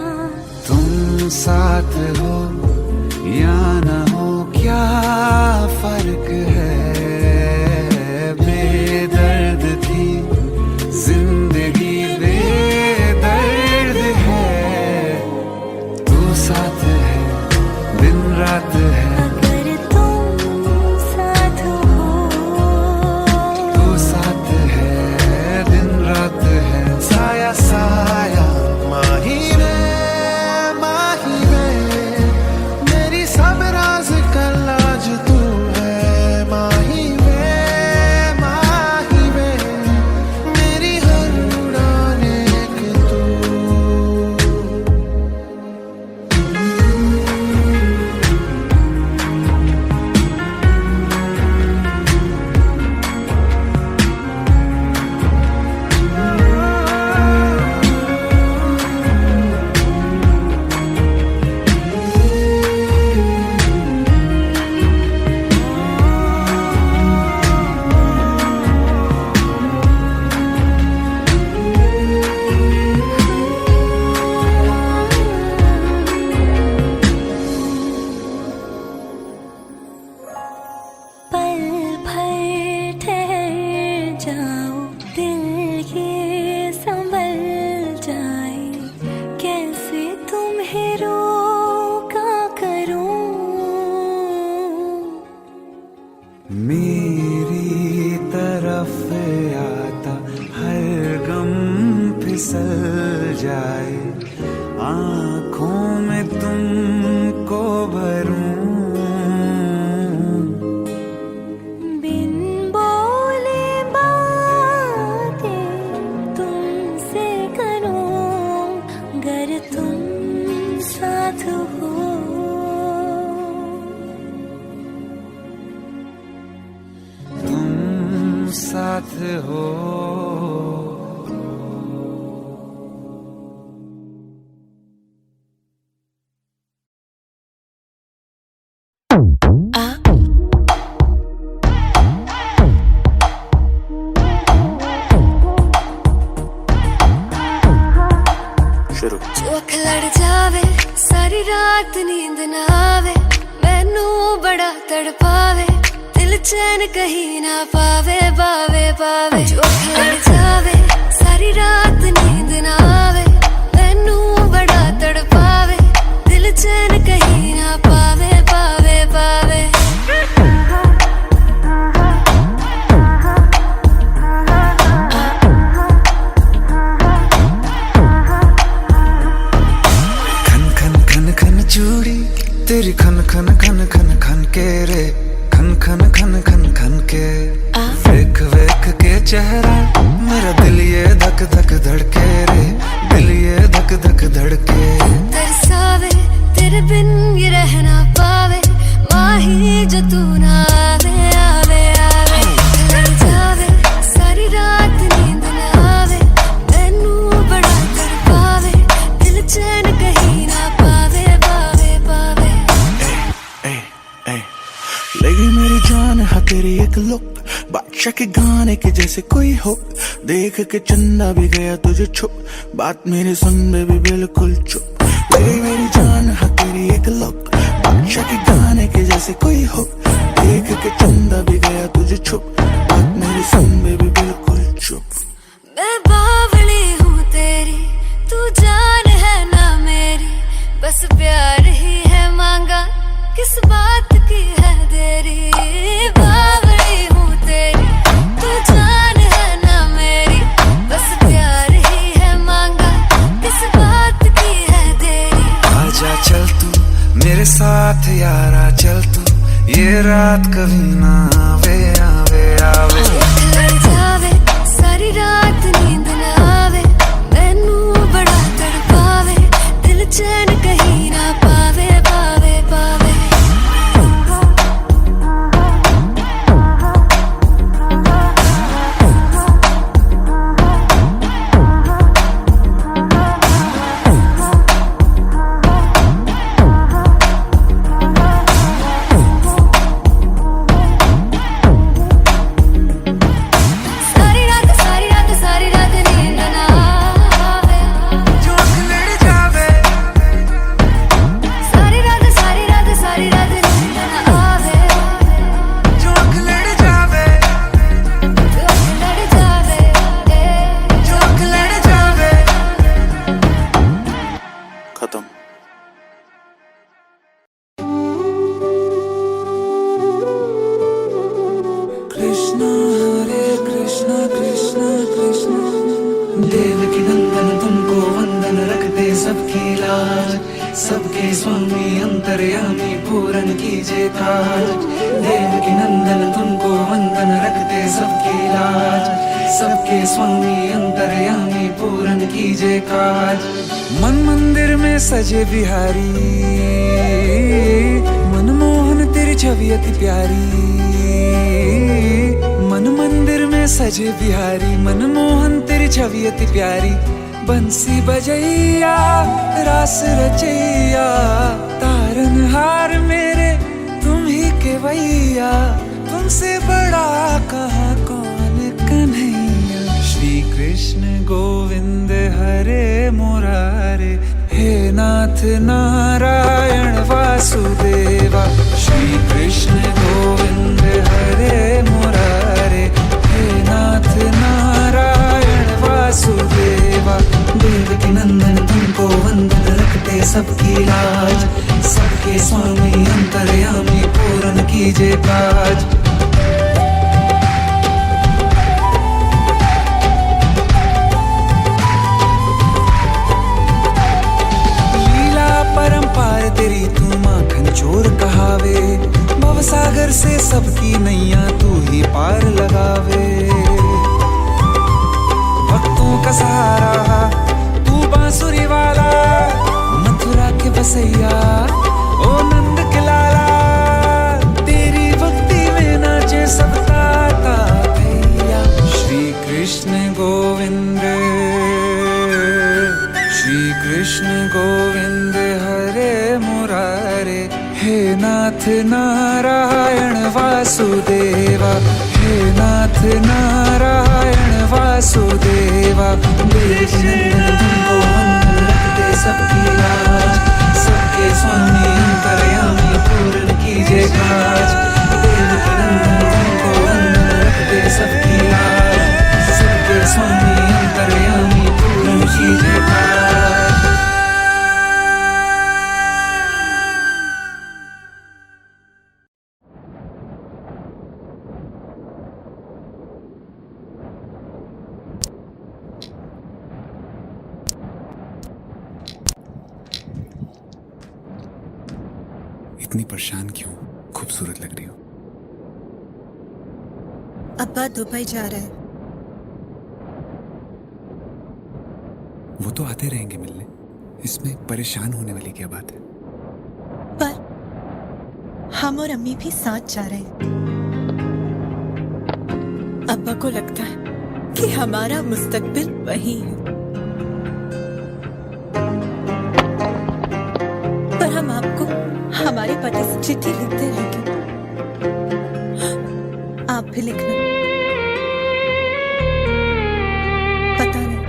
तुम साथ हो या ना हो क्या फर्क है, बेदर्द थी जिंदगी बेदर्द है, तू साथ है दिन रात है, अगर तुम साथ हो, तू साथ है दिन रात है, साया साया माही में जाए, आंखों में तुमको भरूं, बिन बोले बातें तुमसे करूं, गर तुम साथ हो, तुम साथ हो। चौख लड़ जावे, सारी रात नींद ना आवे, मैनू बड़ा तड़पावे, दिल चैन कहीं ना पावे, पावे पावे। चौख लड़ जावे, सारी रात नींद ना आवे, मैनू बड़ा तड़पावे, दिल चैन कहीं ना पावे, पावे पावे। चूड़ी तेरी खन खन खन खन खन के रे, खन खन खन खन खन के, वेख वेख के चेहरा मेरा दिल ये धक धक धड़के रे, दिल ये धक धक धड़के। तरसावे तेरे बिन ये रह ना पावे, माही जो तू ना आवे, आवे आवे। लड़ जावे, सारी रात नींद ना आवे, मैनू बड़ा तड़पावे, दिल चैन कहीं ना पावे, पावे पावे। लगी मेरी जान है तेरी एक लुक, बादशाह के गाने के जैसे कोई हो, देख के चंदा भी गया तुझे छुप, बात मेरे सुन में भी बिल्कुल चुप। लगी मेरी जान है तेरी एक लुक, बादशाह के गाने के जैसे कोई हो, देख के चंदा भी गया तुझे छुप, बात मेरे सुन में भी बिल्कुल चुप। मैं बावली हूँ तेरी, तू जान है ना मेरी, बस प्यार ही है मांगा, किस बात की है देरी। बावली हूँ तेरी, तू जान है ना मेरी, बस प्यार ही है मांगा, किस बात की है देरी। आजा चल तू मेरे साथ यारा, चल तू ये रात कभी ना आवे, आवे आवे। लड़ जावे, सारी रात नींद ना आवे, मैनू बड़ा तड़पावे, दिल चैन कहीं ना पावे, पावे पावे। देवकी नंदन तुमको वंदन रखते सबकी लाज, सबके स्वामी अंतर्यामी पूरन कीजिए काज। देवकी नंदन तुमको वंदन रखते सबकी लाज, सबके स्वामी अंतर्यामी पूरन कीजिए काज। मन मंदिर में सजे बिहारी, मनमोहन तेरी छवि अति प्यारी। मन मंदिर में सजे बिहारी, मनमोहन तेरी छवि अति प्यारी। बंसी बजैया रास रचैया, तारनहार मेरे तुम ही के वैया। तुमसे बड़ा कहाँ कौन कन्हैया। श्री कृष्ण गोविंद हरे मुरारे, हे नाथ नारायण वासुदेवा। श्री कृष्ण गोविंद हरे मुरारे, हे नाथ नारायण वासुदेवा। देवकी नंदन तुमको वंदन रखते सबकी लाज, सबके स्वामी अंतर्यामी पूरन कीजिए काज। सबकी नैया तू ही पार लगावे। भक्तों का सहारा तू बांसुरी वाला, मथुरा के बसैया ओ नंद के लाला। तेरी भक्ति में नाचे सब ताता भैया। श्री कृष्ण गोविंद, श्री कृष्ण गोविंद हरे मुरारे। हे नाथ नारायण वासुदेवा, हे नाथ नारायण वासुदेवा। देवनंदन गोवंदन रखते सबकी लाज, सबके स्वामी अंतर्यामी पूर्ण कीजिए काज। देवनंदन गोवंदन रखते सबकी लाज, सबके स्वामी अंतर्यामी पूर्ण कीजिए काज। इतनी परेशान क्यों? खूबसूरत लग रही हो। अब्बा दुबई जा रहे हैं। वो तो आते रहेंगे मिलने, इसमें परेशान होने वाली क्या बात है? पर हम और अम्मी भी साथ जा रहे हैं। अब्बा को लगता है कि हमारा मुस्तकबिल वही है, पर हम आपको हमारे पते से चिट्ठी लिखते रहेंगे। आप भी लिखना। पता नहीं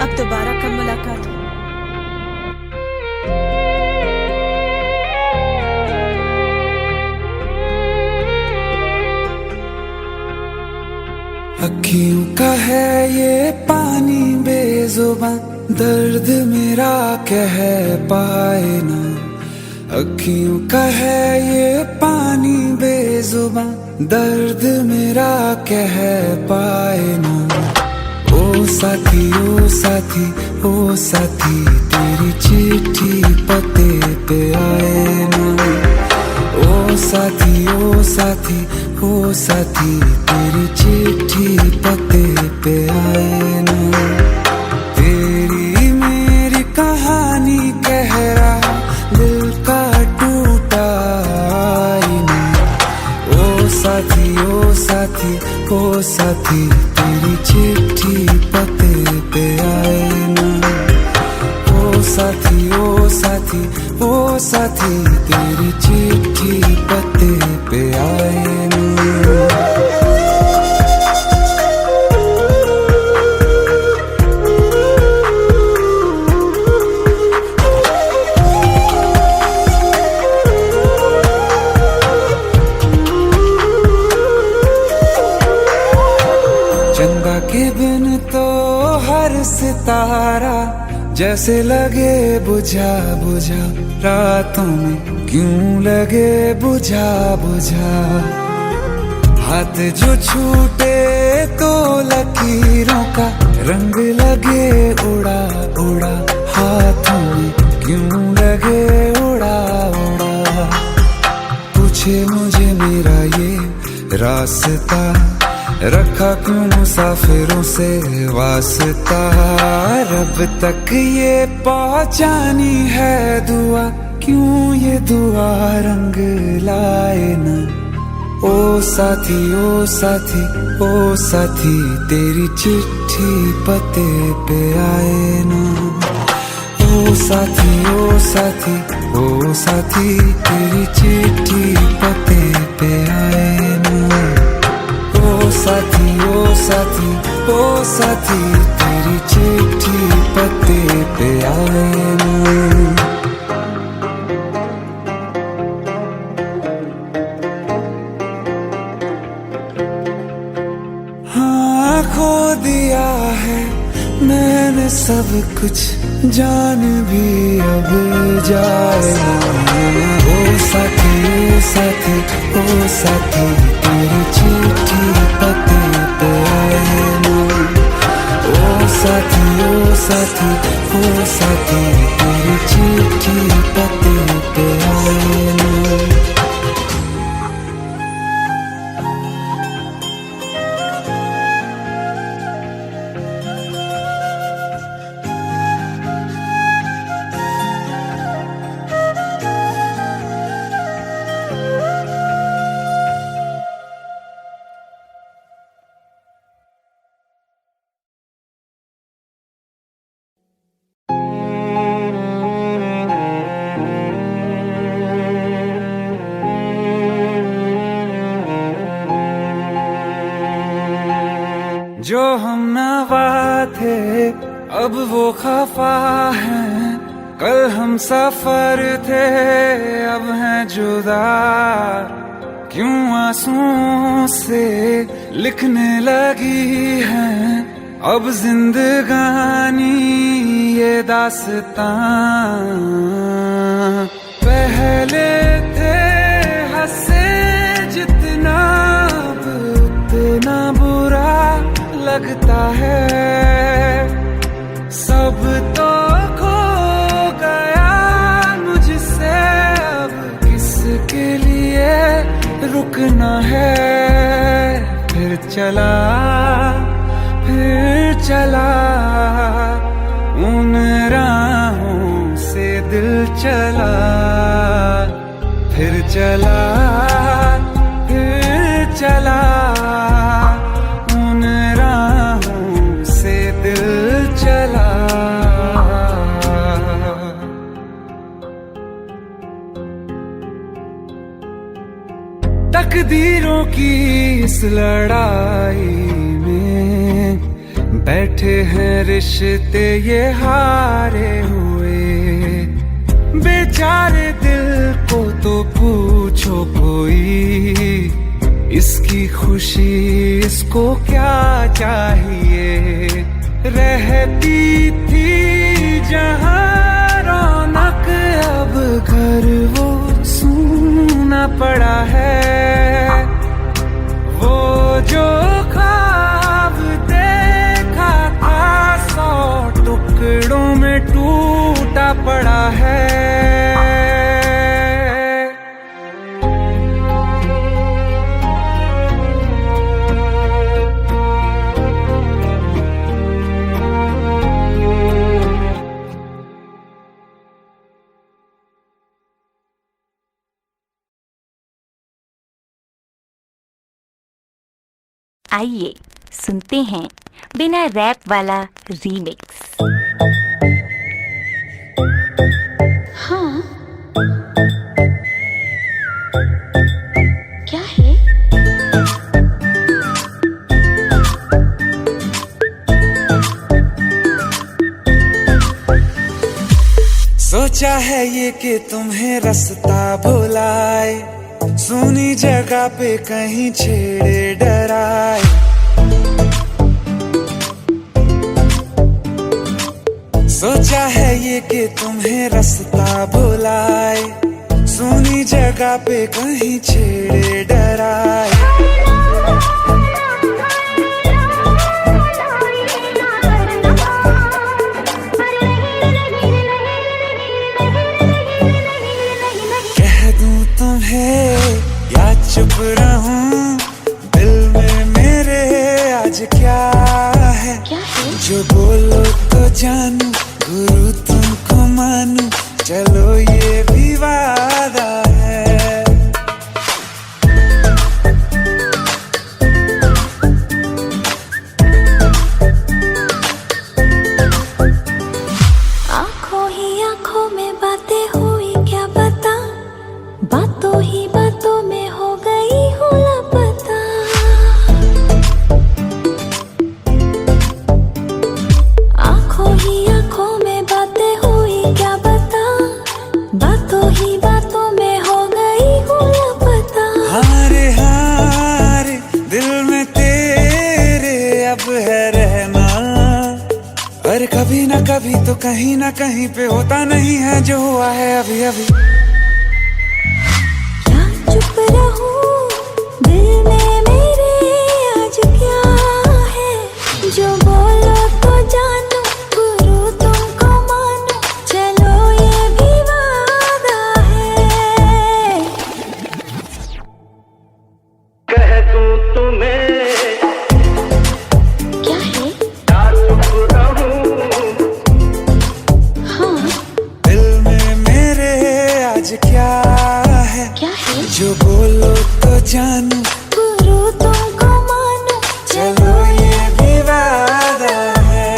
अब दोबारा कब मुलाकात हो। अखियों का है ये पानी बेजुबान, दर्द मेरा कह पाए ना। अखियों का है ये पानी बेजुबान, दर्द मेरा कह पाए ना। ओ साथी ओ साथी ओ साथी, तेरी चिट्ठी पते पे आए ना। ओ साथी ओ साथी ओ साथी, तेरी चिट्ठी पते पे आए ना। तेरी मेरी कहानी कह रहा दिल का टूटा आईना। ओ साथी ओ साथी ओ साथी, तेरी चिट्ठी पते पे आए ना। ओ साथी ओ साथी ओ साथी, तेरी चिट्ठी पते पे आए ना। चंदा के बिन तो हर सितारा जैसे लगे बुझा बुझा, रातों में क्यों लगे बुझा बुझा। हाथ जो छूटे तो लकीरों का रंग लगे उड़ा उड़ा, हाथों में क्यों लगे उड़ा उड़ा। पूछे मुझे मेरा ये रास्ता, रखा क्यों मुसाफिरों से वास्ता। रब तक ये पहुंचानी है दुआ, क्यों ये दुआ रंग लाए ना। ओ साथी ओ साथी ओ साथी, तेरी चिट्ठी पते पे आए ना। ओ साथी ओ साथी ओ साथी, तेरी चिट्ठी पते पे आए ना। ओ साथी ओ साथी ओ साथी, तेरी चिट्ठी पते पे आए ना। हाँ खो दिया है मैंने सब कुछ, जान भी अब जाए ना। ओ साथी ओ साथी ओ साथी, तेरी चिट्ठी पते पे आए ना। ओ साथी ओ साथी ओ साथी, तेरी चिट्ठी पते पे आए ना। अब वो खफा है, कल हम सफर थे अब हैं जुदा, क्यों आंसुओं से लिखने लगी है अब जिंदगानी ये दास्तां। पहले थे हंसे जितना अब उतना बुरा लगता है, सब तो खो गया मुझसे अब किसके लिए रुकना है। फिर चला उन राहों से दिल चला, फिर चला उन राहों से दिल चला। तकदीरों की इस लड़ाई में बैठे हैं रिश्ते ये हारे हुए, बेचारे दिल को तो पूछो कोई, इसकी खुशी इसको क्या चाहिए। रहती थी जहां रौनक अब घर वो सूना पड़ा है, वो जो ख्वाब देखा था 100 टुकड़ों में टूटा पड़ा है। आइए सुनते हैं बिना रैप वाला रीमिक्स। हाँ क्या है? सोचा है ये कि तुम्हें रास्ता भुलाए, सुनी जगह पे कहीं छेड़े डराए। सोचा है ये कि तुम्हें रास्ता भुलाए, सुनी जगह पे कहीं छेड़े डराए। या चुप रहूं दिल में मेरे आज क्या है, जो बोलो तो जानू गुरु तुमको मानू, चलो ये भी वादा है। आंखों ही आंखों में बातें हुई क्या बता, बातों ही बातों में हो गई हूँ लापता। आंखों ही आंखों में बातें हुई क्या बता, बातों ही बातों में हो गई हूँ लापता। हारे दिल में तेरे अब है रहना, पर कभी ना कभी तो कहीं ना कहीं पे होता नहीं है जो हुआ है अभी अभी। चुप रहूं दिल में मेरे आज क्या है, जो बोलो तो जानू गुरु तुमको मानू, चलो ये भी वादा है। कह दूं तुम्हें क्या है? चुप रहूं हाँ दिल में मेरे आज क्या है, जो बोलो तो जानू गुरु तुमको मानू, चलो ये भी वादा है।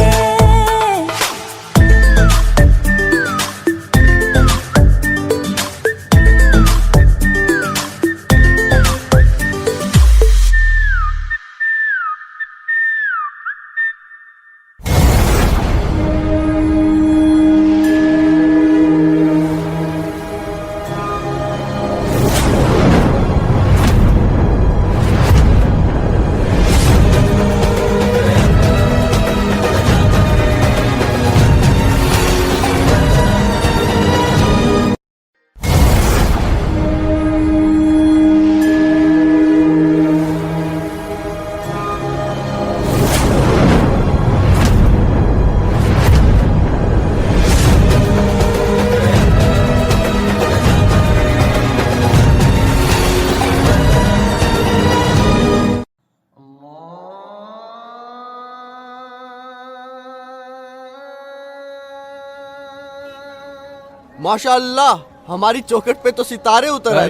माशाअल्लाह, हमारी चौखट पे तो सितारे उतर आए।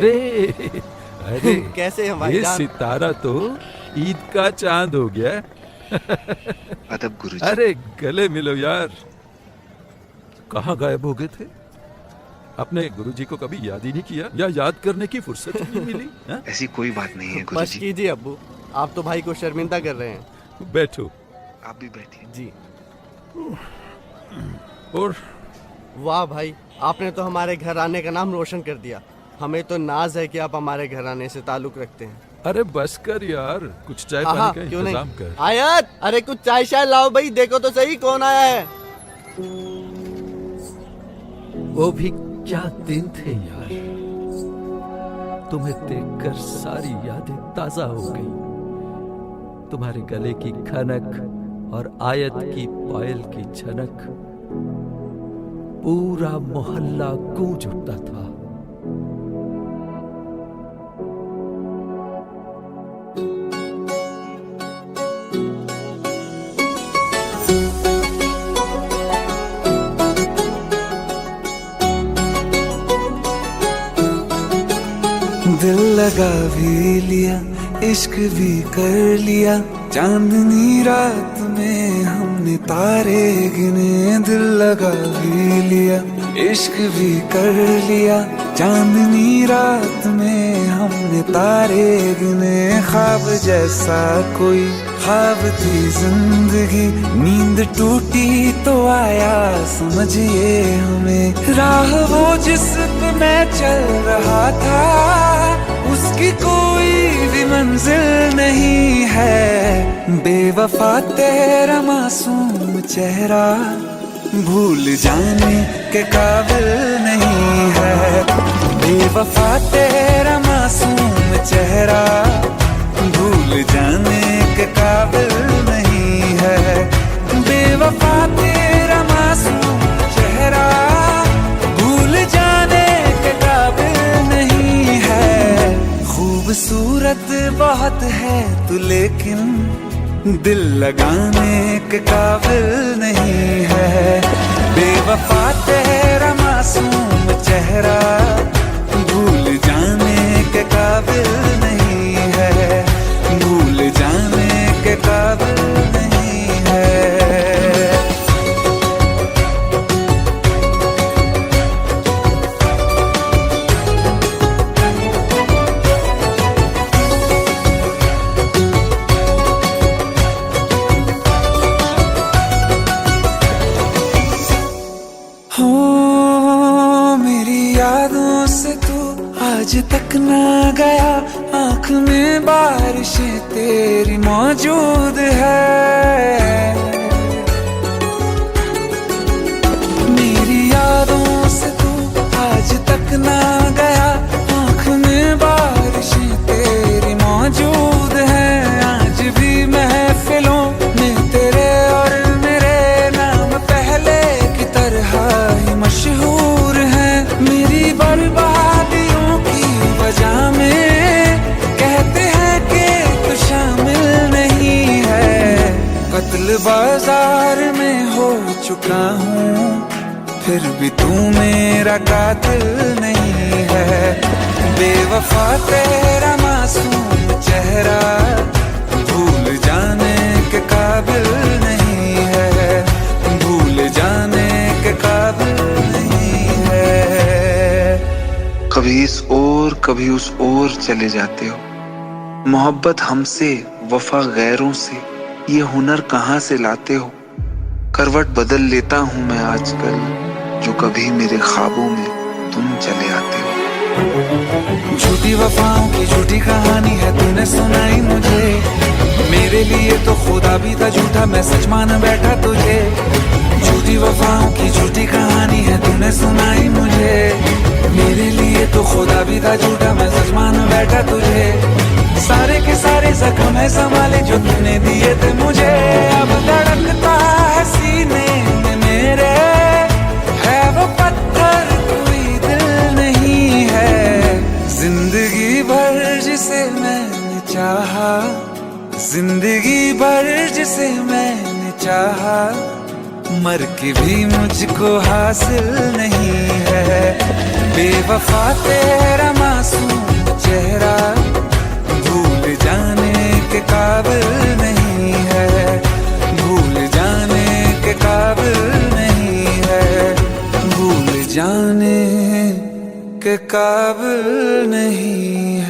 अरे कैसे हैं भाई ये जान? सितारा तो ईद का चांद हो गया। अदब गुरुजी। अरे गले मिलो यार। कहाँ गायब हो गए थे? अपने गुरुजी को कभी याद ही नहीं किया या याद करने की फुर्सत ही नहीं मिली? हा? ऐसी कोई बात नहीं है बस गुरुजी। कीजिए अब्बू, आप तो भाई को शर्मिंदा कर रहे हैं। बैठो। आप भी बैठिए। जी। और वाह भाई, आपने तो हमारे घर आने का नाम रोशन कर दिया। हमें तो नाज है कि आप हमारे घर आने से ताल्लुक रखते हैं। अरे बस कर यार, कुछ चाय हाँ, पानी का क्यों नहीं? इंतजाम कर। आयत, अरे कुछ चाय शाय लाओ भाई, देखो तो सही कौन आया है। वो भी क्या दिन थे यार। तुम्हें देखकर सारी यादें ताजा हो गई। तुम्हारे गले की खनक और आयत की पायल की झनक, पूरा मोहल्ला गूंज उठता था। दिल लगा भी लिया, इश्क भी कर लिया, चांदनी रात में हमने तारे गिने। दिल लगा भी लिया, इश्क भी कर लिया, चांदनी रात में हमने तारे गिने। ख्वाब जैसा कोई ख्वाब थी जिंदगी, नींद टूटी तो आया समझिए हमें। राह वो जिस पे मैं चल रहा था, उसकी कोई भी मंजिल नहीं है। बेवफा तेरा मासूम चेहरा भूल जाने के काबिल नहीं है। बेवफा तेरा मासूम चेहरा भूल जाने के काबिल नहीं है। बेवफा तेरा मासूम चेहरा भूल जाने के काबिल नहीं है। खूबसूरत बहुत है तू लेकिन दिल लगाने के काबिल नहीं है। बेवफा तेरा मासूम चेहरा भूल जाने के काबिल नहीं है। भूल जाने के काबिल नहीं है। आज तक ना गया, आँख में बारिशें तेरी मौजूद है। मेरी यादों से तू आज तक ना गया, आँख में बारिशें तेरी मौजूद है। आज भी महफिलों में तेरे और मेरे नाम पहले की तरह ही मशहूर है। मेरी बर्बादियों की वजह में कहते हैं कि तू शामिल नहीं है। कत्ल बाजार में हो चुका हूँ, फिर भी तू मेरा कातिल नहीं है। बेवफा तेरा मासूम चेहरा भूल जाने के काबिल नहीं है। भूल जाने के काबिल नहीं है। कभी इस ओर कभी उस ओर चले जाते हो। मोहब्बत हमसे, वफा गैरों से, ये हुनर कहाँ से लाते हो। करवट बदल लेता हूँ मैं आजकल, जो कभी मेरे ख्वाबों में तुम चले आते हो। झूठी वफाओं की झूठी कहानी है तूने सुनाई मुझे। मेरे लिए तो खुदा भी था झूठा, मैं सच मान बैठा तुझे। झूठी वफाओं की झूठी कहानी है तूने सुनाई मुझे। मेरे लिए तो खुदा भी था झूठा, मैं सच मान बैठा तुझे। सारे के सारे जख्म है संभाले जो तूने दिए थे मुझे। अब धड़कता है सीने में मेरे, है वो पत्थर कोई दिल नहीं है। जिंदगी भर जिसे मैंने चाहा, जिंदगी भर जिसे मैंने चाहा, मर के भी मुझको हासिल नहीं है। बेवफा तेरा मासूम चेहरा भूल जाने के काबिल नहीं है, भूल जाने के काबिल नहीं है, भूल जाने के काबिल नहीं है।